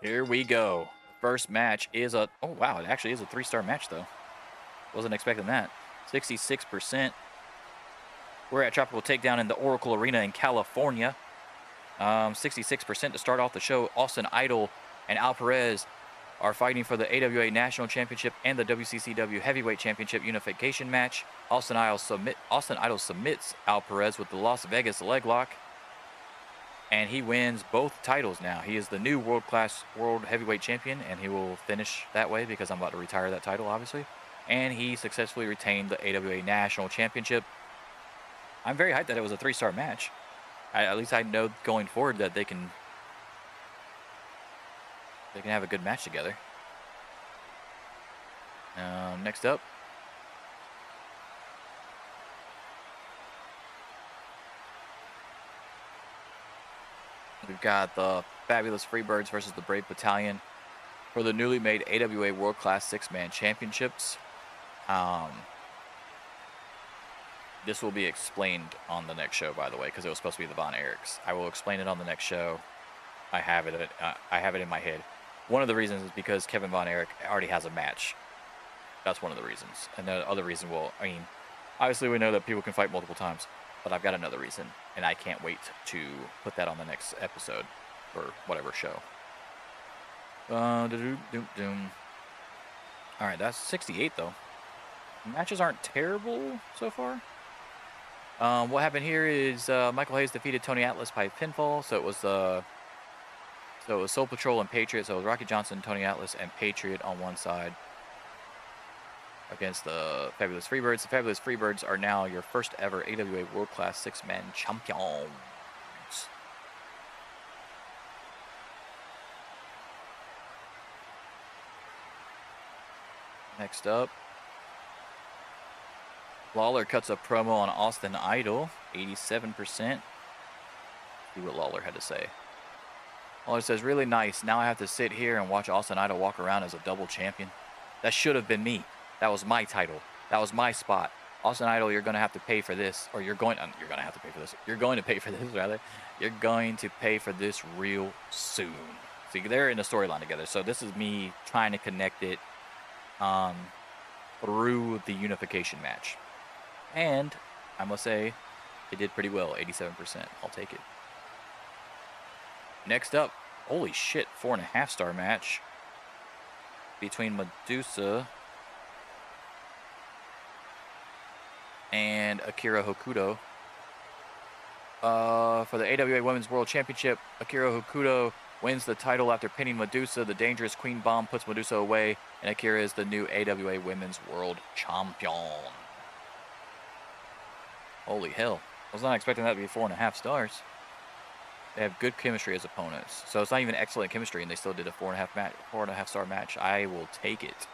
Here we go. First match is a... Oh, wow, it actually is a 3-star match, though. Wasn't expecting that. 66%. We're at Tropical Takedown in the Oracle Arena in California. 66% to start off the show. Austin Idol and Al Perez are fighting for the AWA National Championship and the WCCW Heavyweight Championship unification match. Austin Idol submits Al Perez with the Las Vegas leg lock, and he wins both titles now. He is the new world heavyweight champion, and he will finish that way because I'm about to retire that title, obviously. And he successfully retained the AWA National Championship. I'm very hyped that it was a 3-star match. At least I know going forward that they can have a good match together. Next up, we've got the Fabulous Freebirds versus the Brave Battalion for the newly made AWA World Class 6-man Championships. This will be explained on the next show, by the way, because it was supposed to be the Von Erichs. I will explain it on the next show. I have it. I have it in my head. One of the reasons is because Kevin Von Erich already has a match. That's one of the reasons. And the other reason, well, I mean, obviously we know that people can fight multiple times, but I've got another reason, and I can't wait to put that on the next episode or whatever show. All right, that's 68 though. Matches aren't terrible so far. What happened here is Michael Hayes defeated Tony Atlas by pinfall. So it was Soul Patrol and Patriot. So it was Rocky Johnson, Tony Atlas, and Patriot on one side against the Fabulous Freebirds. The Fabulous Freebirds are now your first ever AWA World Class 6-man champions. Next up, Lawler cuts a promo on Austin Idol, 87%. See what Lawler had to say. Lawler says, really nice. Now I have to sit here and watch Austin Idol walk around as a double champion. That should have been me. That was my title. That was my spot. Austin Idol, you're going to have to pay for this. Or you're going to have to pay for this. You're going to pay for this, rather. You're going to pay for this real soon. See, they're in a storyline together. So this is me trying to connect it through the unification match. And I must say, they did pretty well, 87%. I'll take it. Next up, holy shit, 4.5-star match between Madusa and Akira Hokuto. For the AWA Women's World Championship, Akira Hokuto wins the title after pinning Madusa. The dangerous Queen Bomb puts Madusa away, and Akira is the new AWA Women's World Champion. Holy hell. I was not expecting that to be 4.5 stars. They have good chemistry as opponents. So it's not even excellent chemistry, and they still did a 4.5-star match. I will take it.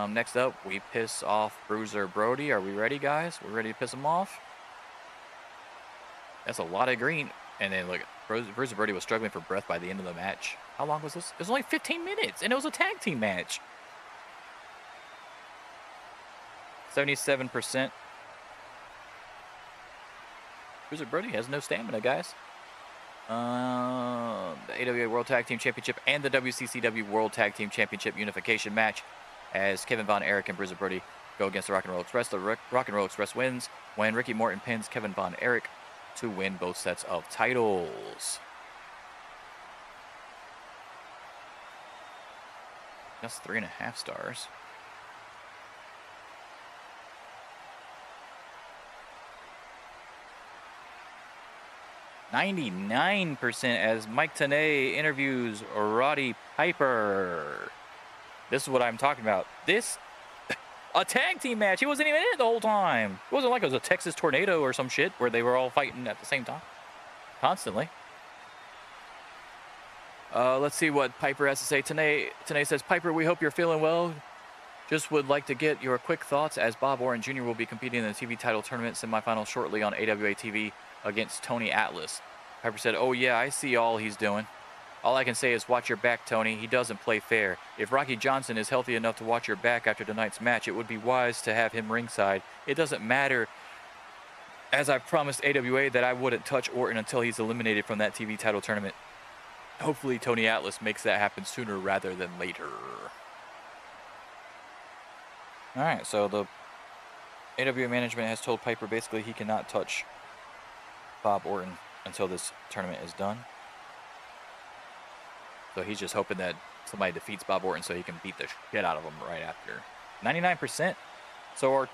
Next up, we piss off Bruiser Brody. Are we ready, guys? We're ready to piss them off? That's a lot of green. And then, look, Bruiser Brody was struggling for breath by the end of the match. How long was this? It was only 15 minutes, and it was a tag team match. 77%. Bruiser Brody has no stamina, guys. The AWA World Tag Team Championship and the WCCW World Tag Team Championship unification match as Kevin Von Erich and Bruiser Brody go against the Rock and Roll Express. The Rock and Roll Express wins when Ricky Morton pins Kevin Von Erich to win both sets of titles. That's 3.5 stars. .99% as Mike Tenay interviews Roddy Piper. This is what I'm talking about. A tag team match. He wasn't even in it the whole time. It wasn't like it was a Texas tornado or some shit where they were all fighting at the same time. Constantly. Let's see what Piper has to say. Tenay says, Piper, we hope you're feeling well. Just would like to get your quick thoughts as Bob Orton Jr. will be competing in the TV title tournament semifinal shortly on AWA TV against Tony Atlas. Piper said, oh yeah, I see all he's doing. All I can say is watch your back, Tony. He doesn't play fair. If Rocky Johnson is healthy enough to watch your back after tonight's match, it would be wise to have him ringside. It doesn't matter, as I promised AWA, that I wouldn't touch Orton until he's eliminated from that TV title tournament. Hopefully Tony Atlas makes that happen sooner rather than later. Alright, so the AWA management has told Piper basically he cannot touch Bob Orton until this tournament is done. So he's just hoping that somebody defeats Bob Orton so he can beat the shit out of him right after. 99%. So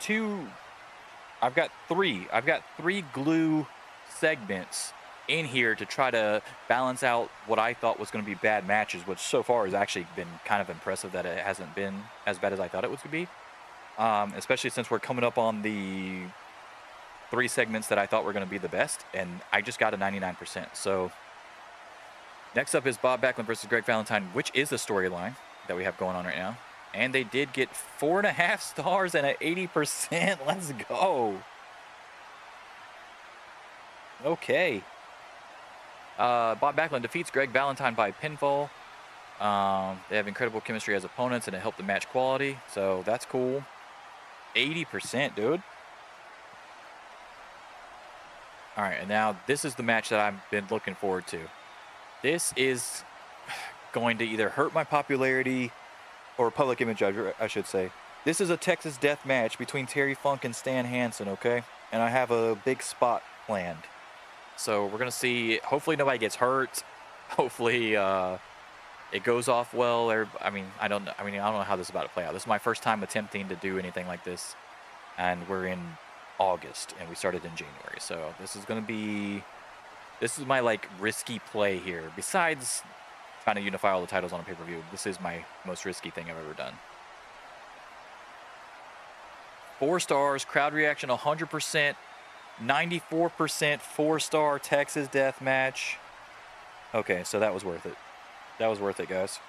I've got three glue segments in here to try to balance out what I thought was going to be bad matches, which so far has actually been kind of impressive that it hasn't been as bad as I thought it was going to be. Especially since we're coming up on the 3 segments that I thought were going to be the best, and I just got a 99%. So next up is Bob Backlund versus Greg Valentine, which is a storyline that we have going on right now. And they did get 4.5 stars and an 80%. Let's go. Okay. Bob Backlund defeats Greg Valentine by pinfall. They have incredible chemistry as opponents, and it helped the match quality. So that's cool. 80%, dude. All right, and now this is the match that I've been looking forward to. This is going to either hurt my popularity or public image, I should say. This is a Texas death match between Terry Funk and Stan Hansen, okay? And I have a big spot planned. So we're going to see, hopefully nobody gets hurt. Hopefully it goes off well. I don't know how this is about to play out. This is my first time attempting to do anything like this. And we're in August, and we started in January. So this is my, like, risky play here. Besides trying to unify all the titles on a pay-per-view, this is my most risky thing I've ever done. 4 stars, crowd reaction 100%, 94% 4-star Texas death match. Okay, so that was worth it. That was worth it, guys.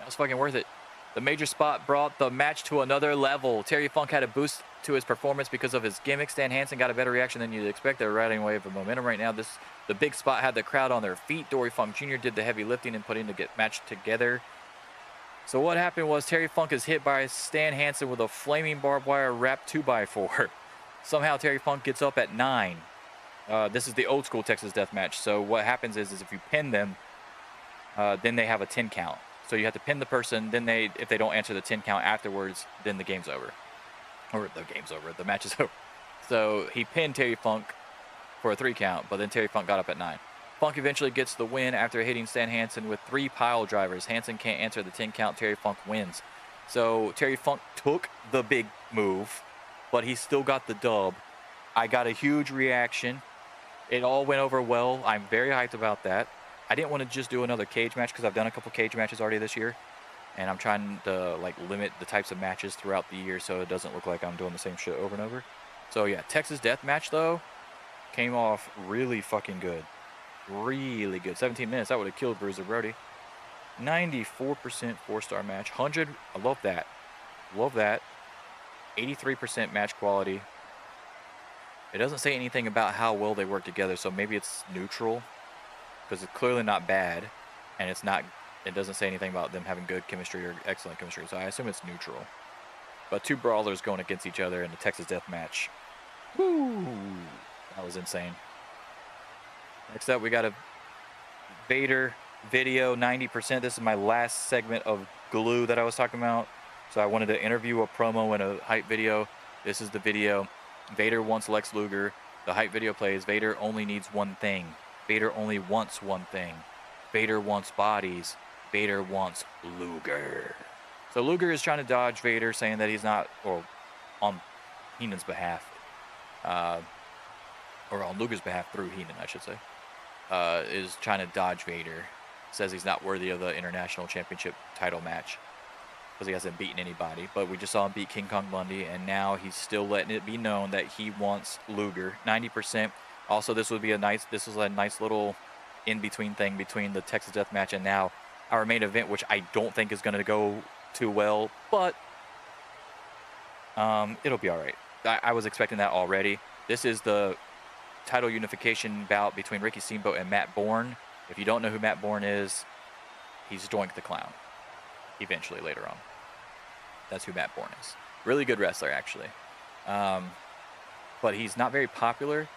That was fucking worth it. The major spot brought the match to another level. Terry Funk had a boost to his performance because of his gimmick. Stan Hansen got a better reaction than you'd expect. They're riding a wave of momentum right now. The big spot had the crowd on their feet. Dory Funk Jr. did the heavy lifting and putting the match together. So what happened was Terry Funk is hit by Stan Hansen with a flaming barbed wire wrapped 2x4. Somehow Terry Funk gets up at 9. This is the old school Texas death match. So what happens is if you pin them, then they have a 10 count. So you have to pin the person, then if they don't answer the 10 count afterwards, then the game's over. Or the game's over, the match is over. So he pinned Terry Funk for a 3 count, but then Terry Funk got up at 9. Funk eventually gets the win after hitting Stan Hansen with 3 pile drivers. Hansen can't answer the 10 count, Terry Funk wins. So Terry Funk took the big move, but he still got the dub. I got a huge reaction. It all went over well. I'm very hyped about that. I didn't want to just do another cage match because I've done a couple cage matches already this year. And I'm trying to, like, limit the types of matches throughout the year so it doesn't look like I'm doing the same shit over and over. So yeah, Texas death match though came off really fucking good. Really good. 17 minutes, that would have killed Bruiser Brody. 94% 4-star match. 100, I love that. Love that. 83% match quality. It doesn't say anything about how well they work together, so maybe it's neutral. Because it's clearly not bad, and it doesn't say anything about them having good chemistry or excellent chemistry, so I assume it's neutral. But 2 brawlers going against each other in a Texas death match. Woo! That was insane. Next up, we got a Vader video, 90%. This is my last segment of glue that I was talking about. So I wanted to interview a promo and a hype video. This is the video. Vader wants Lex Luger. The hype video plays. Vader only needs one thing. Vader only wants one thing. Vader wants bodies. Vader wants Luger. So Luger is trying to dodge Vader, saying that he's not, or on Heenan's behalf, or on Luger's behalf through Heenan, I should say, is trying to dodge Vader. Says he's not worthy of the International Championship title match because he hasn't beaten anybody. But we just saw him beat King Kong Bundy, and now he's still letting it be known that he wants Luger. 90%. Also, this was a nice little in-between thing between the Texas Death Match and now our main event, which I don't think is going to go too well, but it'll be all right. I was expecting that already. This is the title unification bout between Ricky Steamboat and Matt Borne. If you don't know who Matt Borne is, he's Doink the Clown. Eventually, later on. That's who Matt Borne is. Really good wrestler, actually. But he's not very popular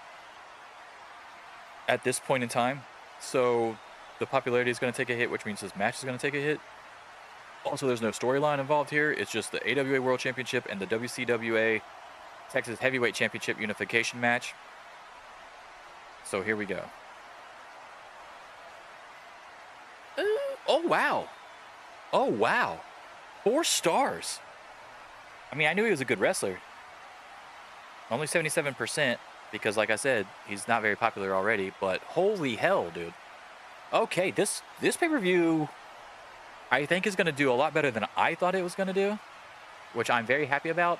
at this point in time. So the popularity is going to take a hit, which means this match is going to take a hit. Also, there's no storyline involved here. It's just the AWA World Championship and the WCWA Texas Heavyweight Championship unification match. So here we go. Oh, wow. Oh, wow. 4 stars. I mean, I knew he was a good wrestler. Only 77% because, like I said, he's not very popular already. But holy hell, dude. Okay, this pay-per-view, I think, is going to do a lot better than I thought it was going to do, which I'm very happy about.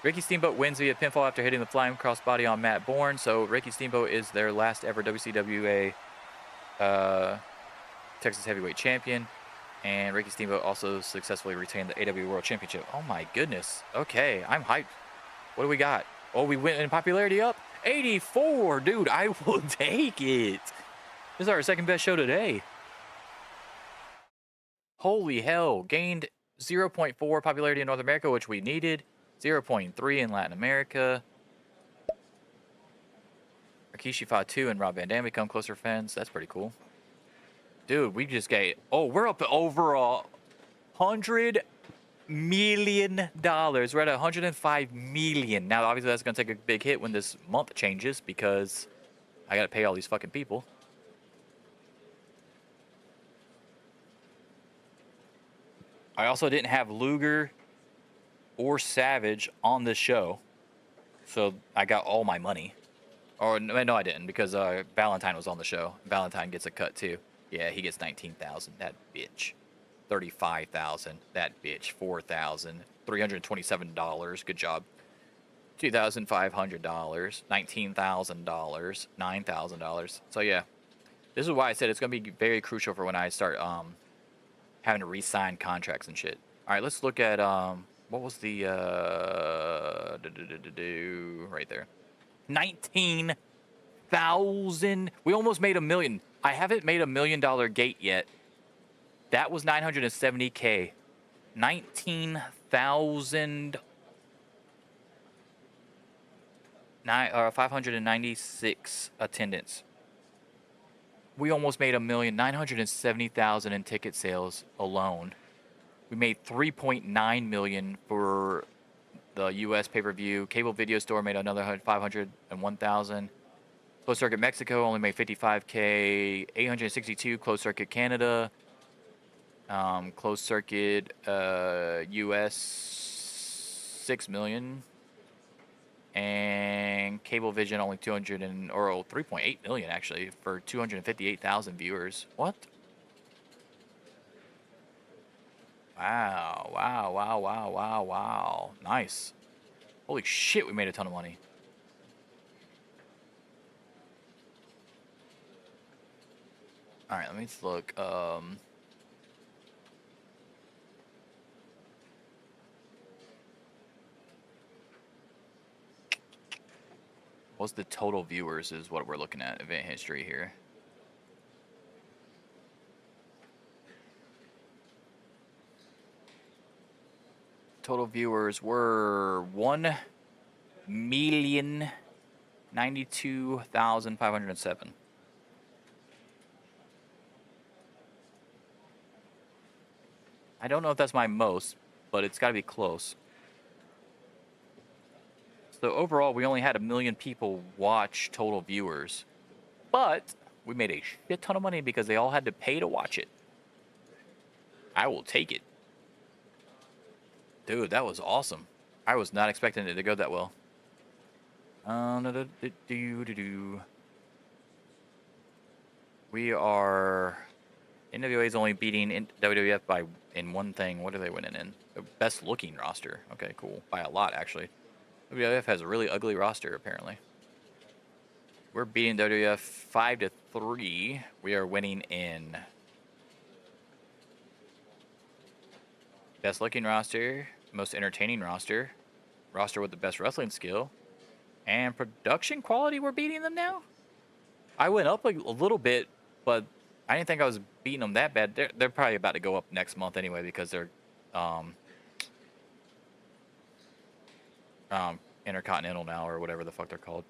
Ricky Steamboat wins via pinfall after hitting the flying crossbody on Matt Borne. So Ricky Steamboat is their last ever WCWA Texas Heavyweight Champion. And Ricky Steamboat also successfully retained the AWA World Championship. Oh my goodness. Okay, I'm hyped. What do we got? Oh, we went in popularity up. 84, dude, I will take it. This is our second best show today. Holy hell. Gained 0.4 popularity in North America, which we needed. 0.3 in Latin America. Rikishi Fatu and Rob Van Dam become closer friends. That's pretty cool. Dude, we just got, oh, we're up to over $100 million. We're at 105 million. Now, obviously, that's going to take a big hit when this month changes because I got to pay all these fucking people. I also didn't have Luger or Savage on this show, so I got all my money. Or no, I didn't, because Valentine was on the show. Valentine gets a cut too. Yeah, he gets 19,000. That bitch. 35,000. That bitch. 4,000. $327. Good job. $2,500. $19,000. $9,000. So yeah, this is why I said it's gonna be very crucial for when I start having to re-sign contracts and shit. All right, let's look at what was the right there. 19,000. We almost made $1 million. I haven't made $1 million gate yet. That was 970K. 19,000. 596 attendance. We almost made $1 million. 970,000 in ticket sales alone. We made 3.9 million for the U.S. pay-per-view. Cable video store made another 501,000. Closed circuit Mexico only made 55K. 862 closed circuit Canada. Closed circuit U.S. 6 million. And Cablevision only 3.8 million actually for 258,000 viewers. What? Wow, wow, wow, wow, wow, wow. Nice. Holy shit, we made a ton of money. All right, let me just look. What's the total viewers is what we're looking at, event history here. Total viewers were 1,092,507. I don't know if that's my most, but it's got to be close. So overall, we only had 1 million people watch total viewers, but we made a shit ton of money because they all had to pay to watch it. I will take it. Dude, that was awesome. I was not expecting it to go that well. We are... NWA is only beating WWF in one thing. What are they winning in? The best looking roster. Okay, cool. By a lot, actually. WWF has a really ugly roster, apparently. We're beating WWF 5-3. We are winning in best looking roster, most entertaining roster, roster with the best wrestling skill, and production quality. We're beating them now. I went up a little bit, but I didn't think I was beating them that bad. They're probably about to go up next month anyway because they're Intercontinental now, or whatever the fuck they're called.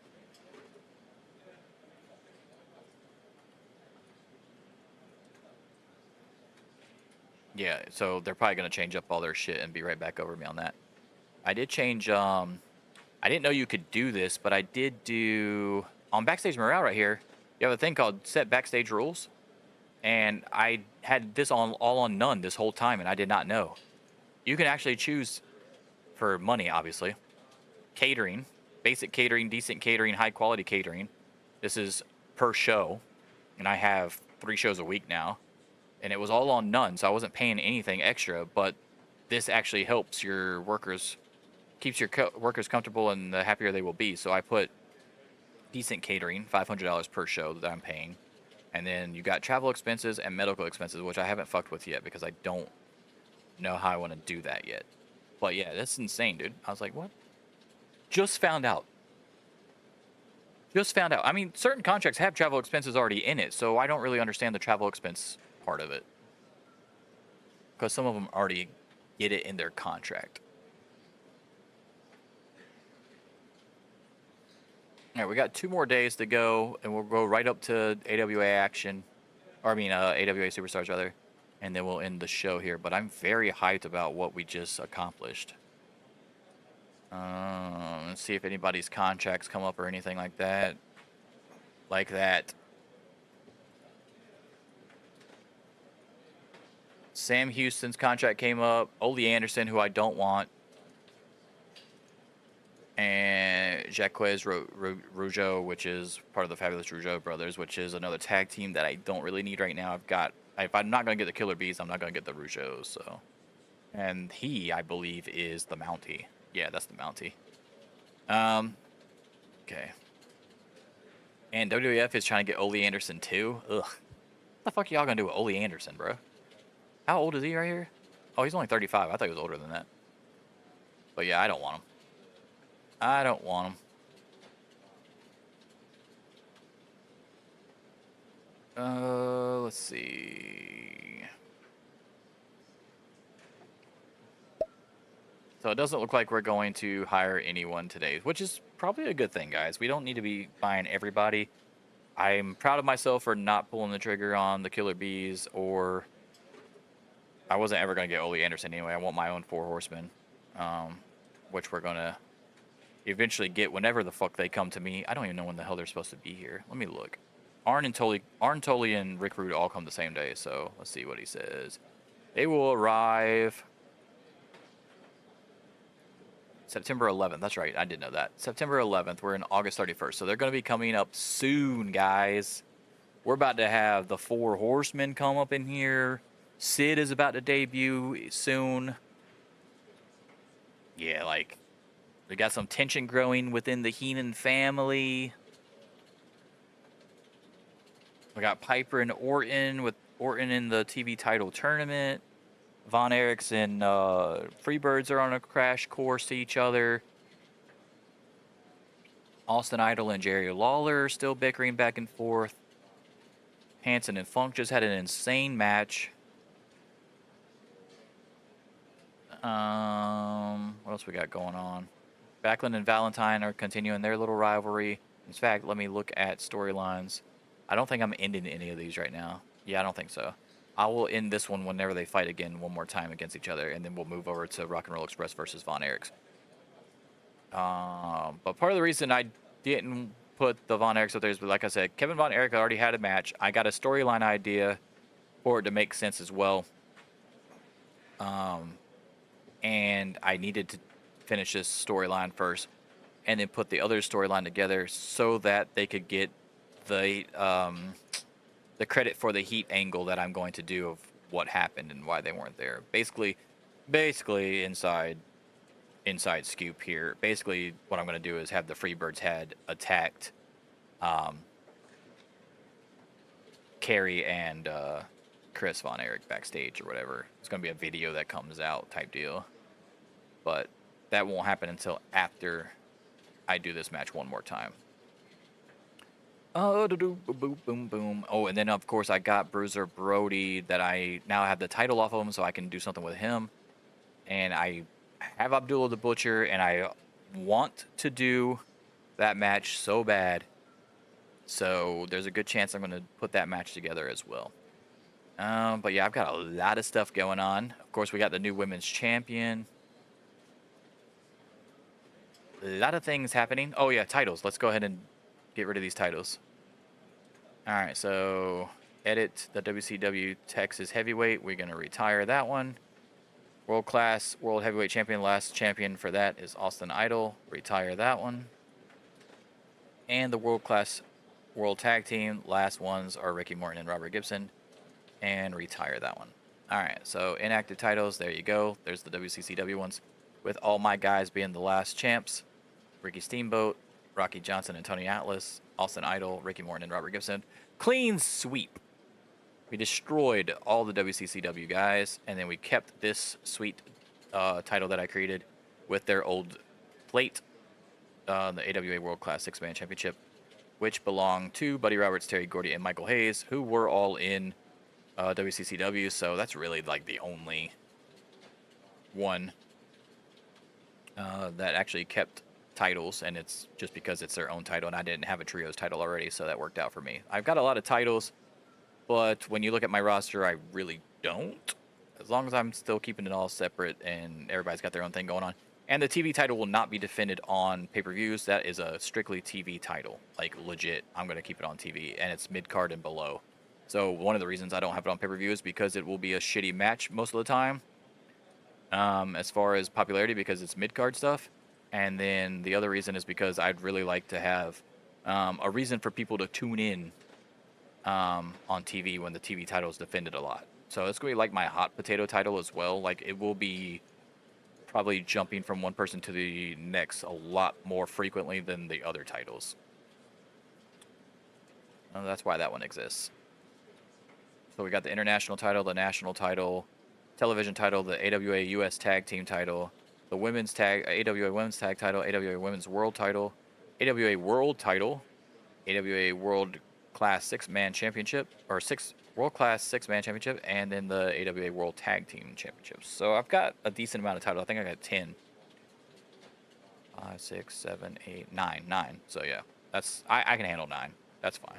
Yeah, so they're probably going to change up all their shit and be right back over me on that. I did change, I didn't know you could do this, but I did do, on Backstage Morale right here, you have a thing called Set Backstage Rules. And I had this all on none this whole time, and I did not know. You can actually choose, for money, obviously, catering, basic catering, decent catering, high quality catering. This is per show, and I have 3 shows a week now. And it was all on none, so I wasn't paying anything extra, but this actually helps your workers, keeps your workers comfortable, and the happier they will be. So I put decent catering, $500 per show that I'm paying. And then you got travel expenses and medical expenses, which I haven't fucked with yet because I don't know how I want to do that yet. But yeah, that's insane, dude. I was like, what? Just found out. Just found out. I mean, certain contracts have travel expenses already in it, so I don't really understand the travel expense part of it. Because some of them already get it in their contract. All right, we got 2 more days to go, and we'll go right up to AWA action. or I mean AWA Superstars rather, and then we'll end the show here. But I'm very hyped about what we just accomplished. Let's see if anybody's contracts come up or anything like that. Sam Houston's contract came up. Ole Anderson, who I don't want. And Jacques Rougeau, which is part of the Fabulous Rougeau brothers, which is another tag team that I don't really need right now. If I'm not going to get the Killer Bees, I'm not going to get the Rougeaus, so. And he, I believe, is the Mountie. Yeah, that's the Mountie. Okay. And WWF is trying to get Ole Anderson too. Ugh. What the fuck y'all gonna do with Ole Anderson, bro? How old is he right here? Oh, he's only 35. I thought he was older than that. But yeah, I don't want him. I don't want him. Let's see. So it doesn't look like we're going to hire anyone today, which is probably a good thing, guys. We don't need to be buying everybody. I'm proud of myself for not pulling the trigger on the Killer Bees, or I wasn't ever going to get Ole Anderson anyway. I want my own 4 horsemen, which we're going to eventually get whenever the fuck they come to me. I don't even know when the hell they're supposed to be here. Let me look. Arn Tully and Rick Rude all come the same day, so let's see what he says. They will arrive September 11th. That's right. I did know that. September 11th. We're in August 31st. So they're going to be coming up soon, guys. We're about to have the 4 horsemen come up in here. Sid is about to debut soon. Yeah, like, we got some tension growing within the Heenan family. We got Piper and Orton, with Orton in the TV title tournament. Von Erichs and Freebirds are on a crash course to each other. Austin Idol and Jerry Lawler are still bickering back and forth. Hansen and Funk just had an insane match. What else we got going on? Backlund and Valentine are continuing their little rivalry. In fact, let me look at storylines. I don't think I'm ending any of these right now. Yeah, I don't think so. I will end this one whenever they fight again one more time against each other, and then we'll move over to Rock and Roll Express versus Von Erichs. But part of the reason I didn't put the Von Erichs up there is, like I said, Kevin Von Erich already had a match. I got a storyline idea for it to make sense as well. And I needed to finish this storyline first, and then put the other storyline together so that they could get the credit for the heat angle that I'm going to do of what happened and why they weren't there. Basically inside scoop here. Basically, what I'm going to do is have the Freebirds had attacked Carrie and Chris Von Erich backstage or whatever. It's going to be a video that comes out type deal. But that won't happen until after I do this match one more time. Oh, boom, boom, boom. Oh, and then of course I got Bruiser Brody that I now have the title off of him, so I can do something with him. And I have Abdullah the Butcher, and I want to do that match so bad. So there's a good chance I'm going to put that match together as well. But yeah, I've got a lot of stuff going on. Of course, we got the new women's champion. A lot of things happening. Oh yeah, titles. Let's go ahead and get rid of these titles. All right, so edit the WCW Texas Heavyweight. We're going to retire that one. World Class World Heavyweight Champion. Last champion for that is Austin Idol. Retire that one. And the World Class World Tag Team. Last ones are Ricky Morton and Robert Gibson. And retire that one. All right, so inactive titles. There you go. There's the WCCW ones, with all my guys being the last champs. Ricky Steamboat, Rocky Johnson and Tony Atlas, Austin Idol, Ricky Morton and Robert Gibson. Clean sweep. We destroyed all the WCCW guys, and then we kept this sweet title that I created with their old plate, the AWA World Class 6-Man Championship, which belonged to Buddy Roberts, Terry Gordy, and Michael Hayes, who were all in WCCW, so that's really like the only one that actually kept titles, and it's just because it's their own title, and I didn't have a trios title already, so that worked out for me. I've got a lot of titles. But when you look at my roster, I really don't. As long as I'm still keeping it all separate and everybody's got their own thing going on. And the TV title will not be defended on pay-per-views. That is a strictly TV title. Like, legit, I'm going to keep it on TV. And it's mid-card and below. So one of the reasons I don't have it on pay-per-view is because it will be a shitty match most of the time. As far as popularity, because it's mid-card stuff. And then the other reason is because I'd really like to have a reason for people to tune in on TV when the TV title is defended a lot. So it's going to be like my hot potato title as well. Like, it will be probably jumping from one person to the next a lot more frequently than the other titles. That's why that one exists. So we got the international title, the national title, television title, the AWA US Tag Team title, the women's tag, AWA Women's Tag title, AWA Women's World title, AWA World title, AWA World Class 6-Man Championship, or World Class 6-Man Championship, and then the AWA World Tag Team Championships. So I've got a decent amount of titles. I think I got 10. 5, 6, 7, 8, 9. 9. So yeah, I can handle 9. That's fine.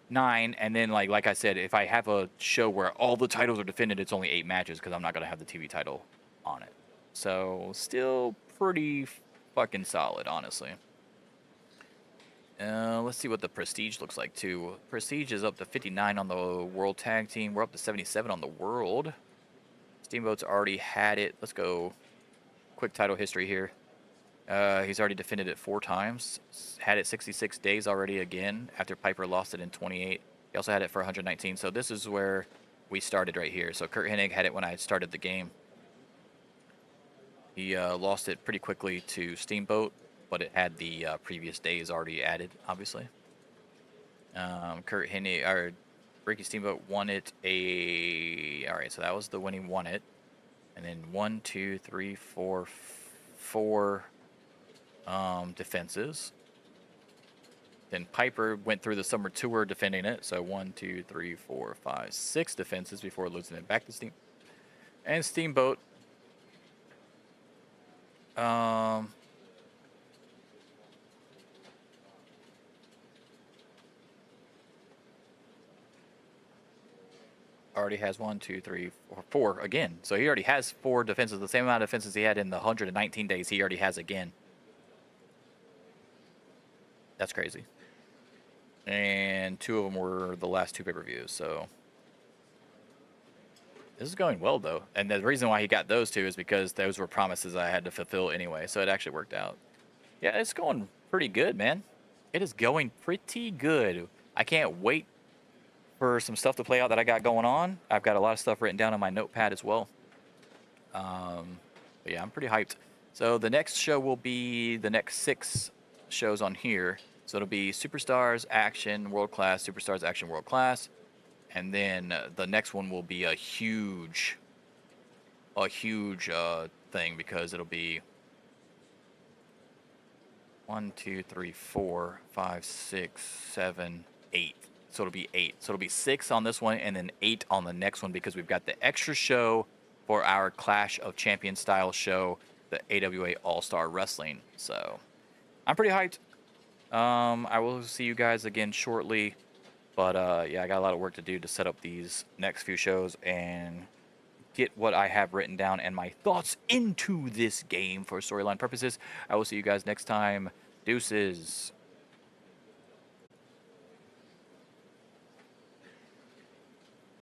9, and then like I said, if I have a show where all the titles are defended, it's only 8 matches because I'm not gonna have the TV title on it. So still pretty fucking solid, honestly. Let's see what the Prestige looks like, too. Prestige is up to 59 on the World Tag Team. We're up to 77 on the World. Steamboat's already had it. Let's go quick title history here. He's already defended it 4 times. Had it 66 days already again after Piper lost it in 28. He also had it for 119. So this is where we started right here. So Kurt Hennig had it when I started the game. He lost it pretty quickly to Steamboat, but it had the previous days already added, obviously. Kurt Hennig, or Ricky Steamboat won it all right, so that was the when he won it. And then 1, 2, 3, 4, 4 defenses. Then Piper went through the summer tour defending it, so 1, 2, 3, 4, 5, 6 defenses before losing it back to Steam. And Steamboat, already has 1, 2, 3, 4 again. So he already has 4 defenses, the same amount of defenses he had in the 119 days. He already has again. That's crazy. And 2 of them were the last 2 pay-per-views. So this is going well, though. And the reason why he got those 2 is because those were promises I had to fulfill anyway. So it actually worked out. Yeah, it's going pretty good, man. It is going pretty good. I can't wait for some stuff to play out that I got going on. I've got a lot of stuff written down on my notepad as well. But yeah, I'm pretty hyped. So the next show will be the next 6 shows on here. So it'll be Superstars Action World Class, Superstars Action World Class, and then the next one will be a huge thing because it'll be 1, 2, 3, 4, 5, 6, 7, 8. So it'll be 8. So it'll be 6 on this one and then 8 on the next one because we've got the extra show for our Clash of Champions style show, the AWA All-Star Wrestling. So I'm pretty hyped. I will see you guys again shortly. But yeah, I got a lot of work to do to set up these next few shows and get what I have written down and my thoughts into this game for storyline purposes. I will see you guys next time. Deuces.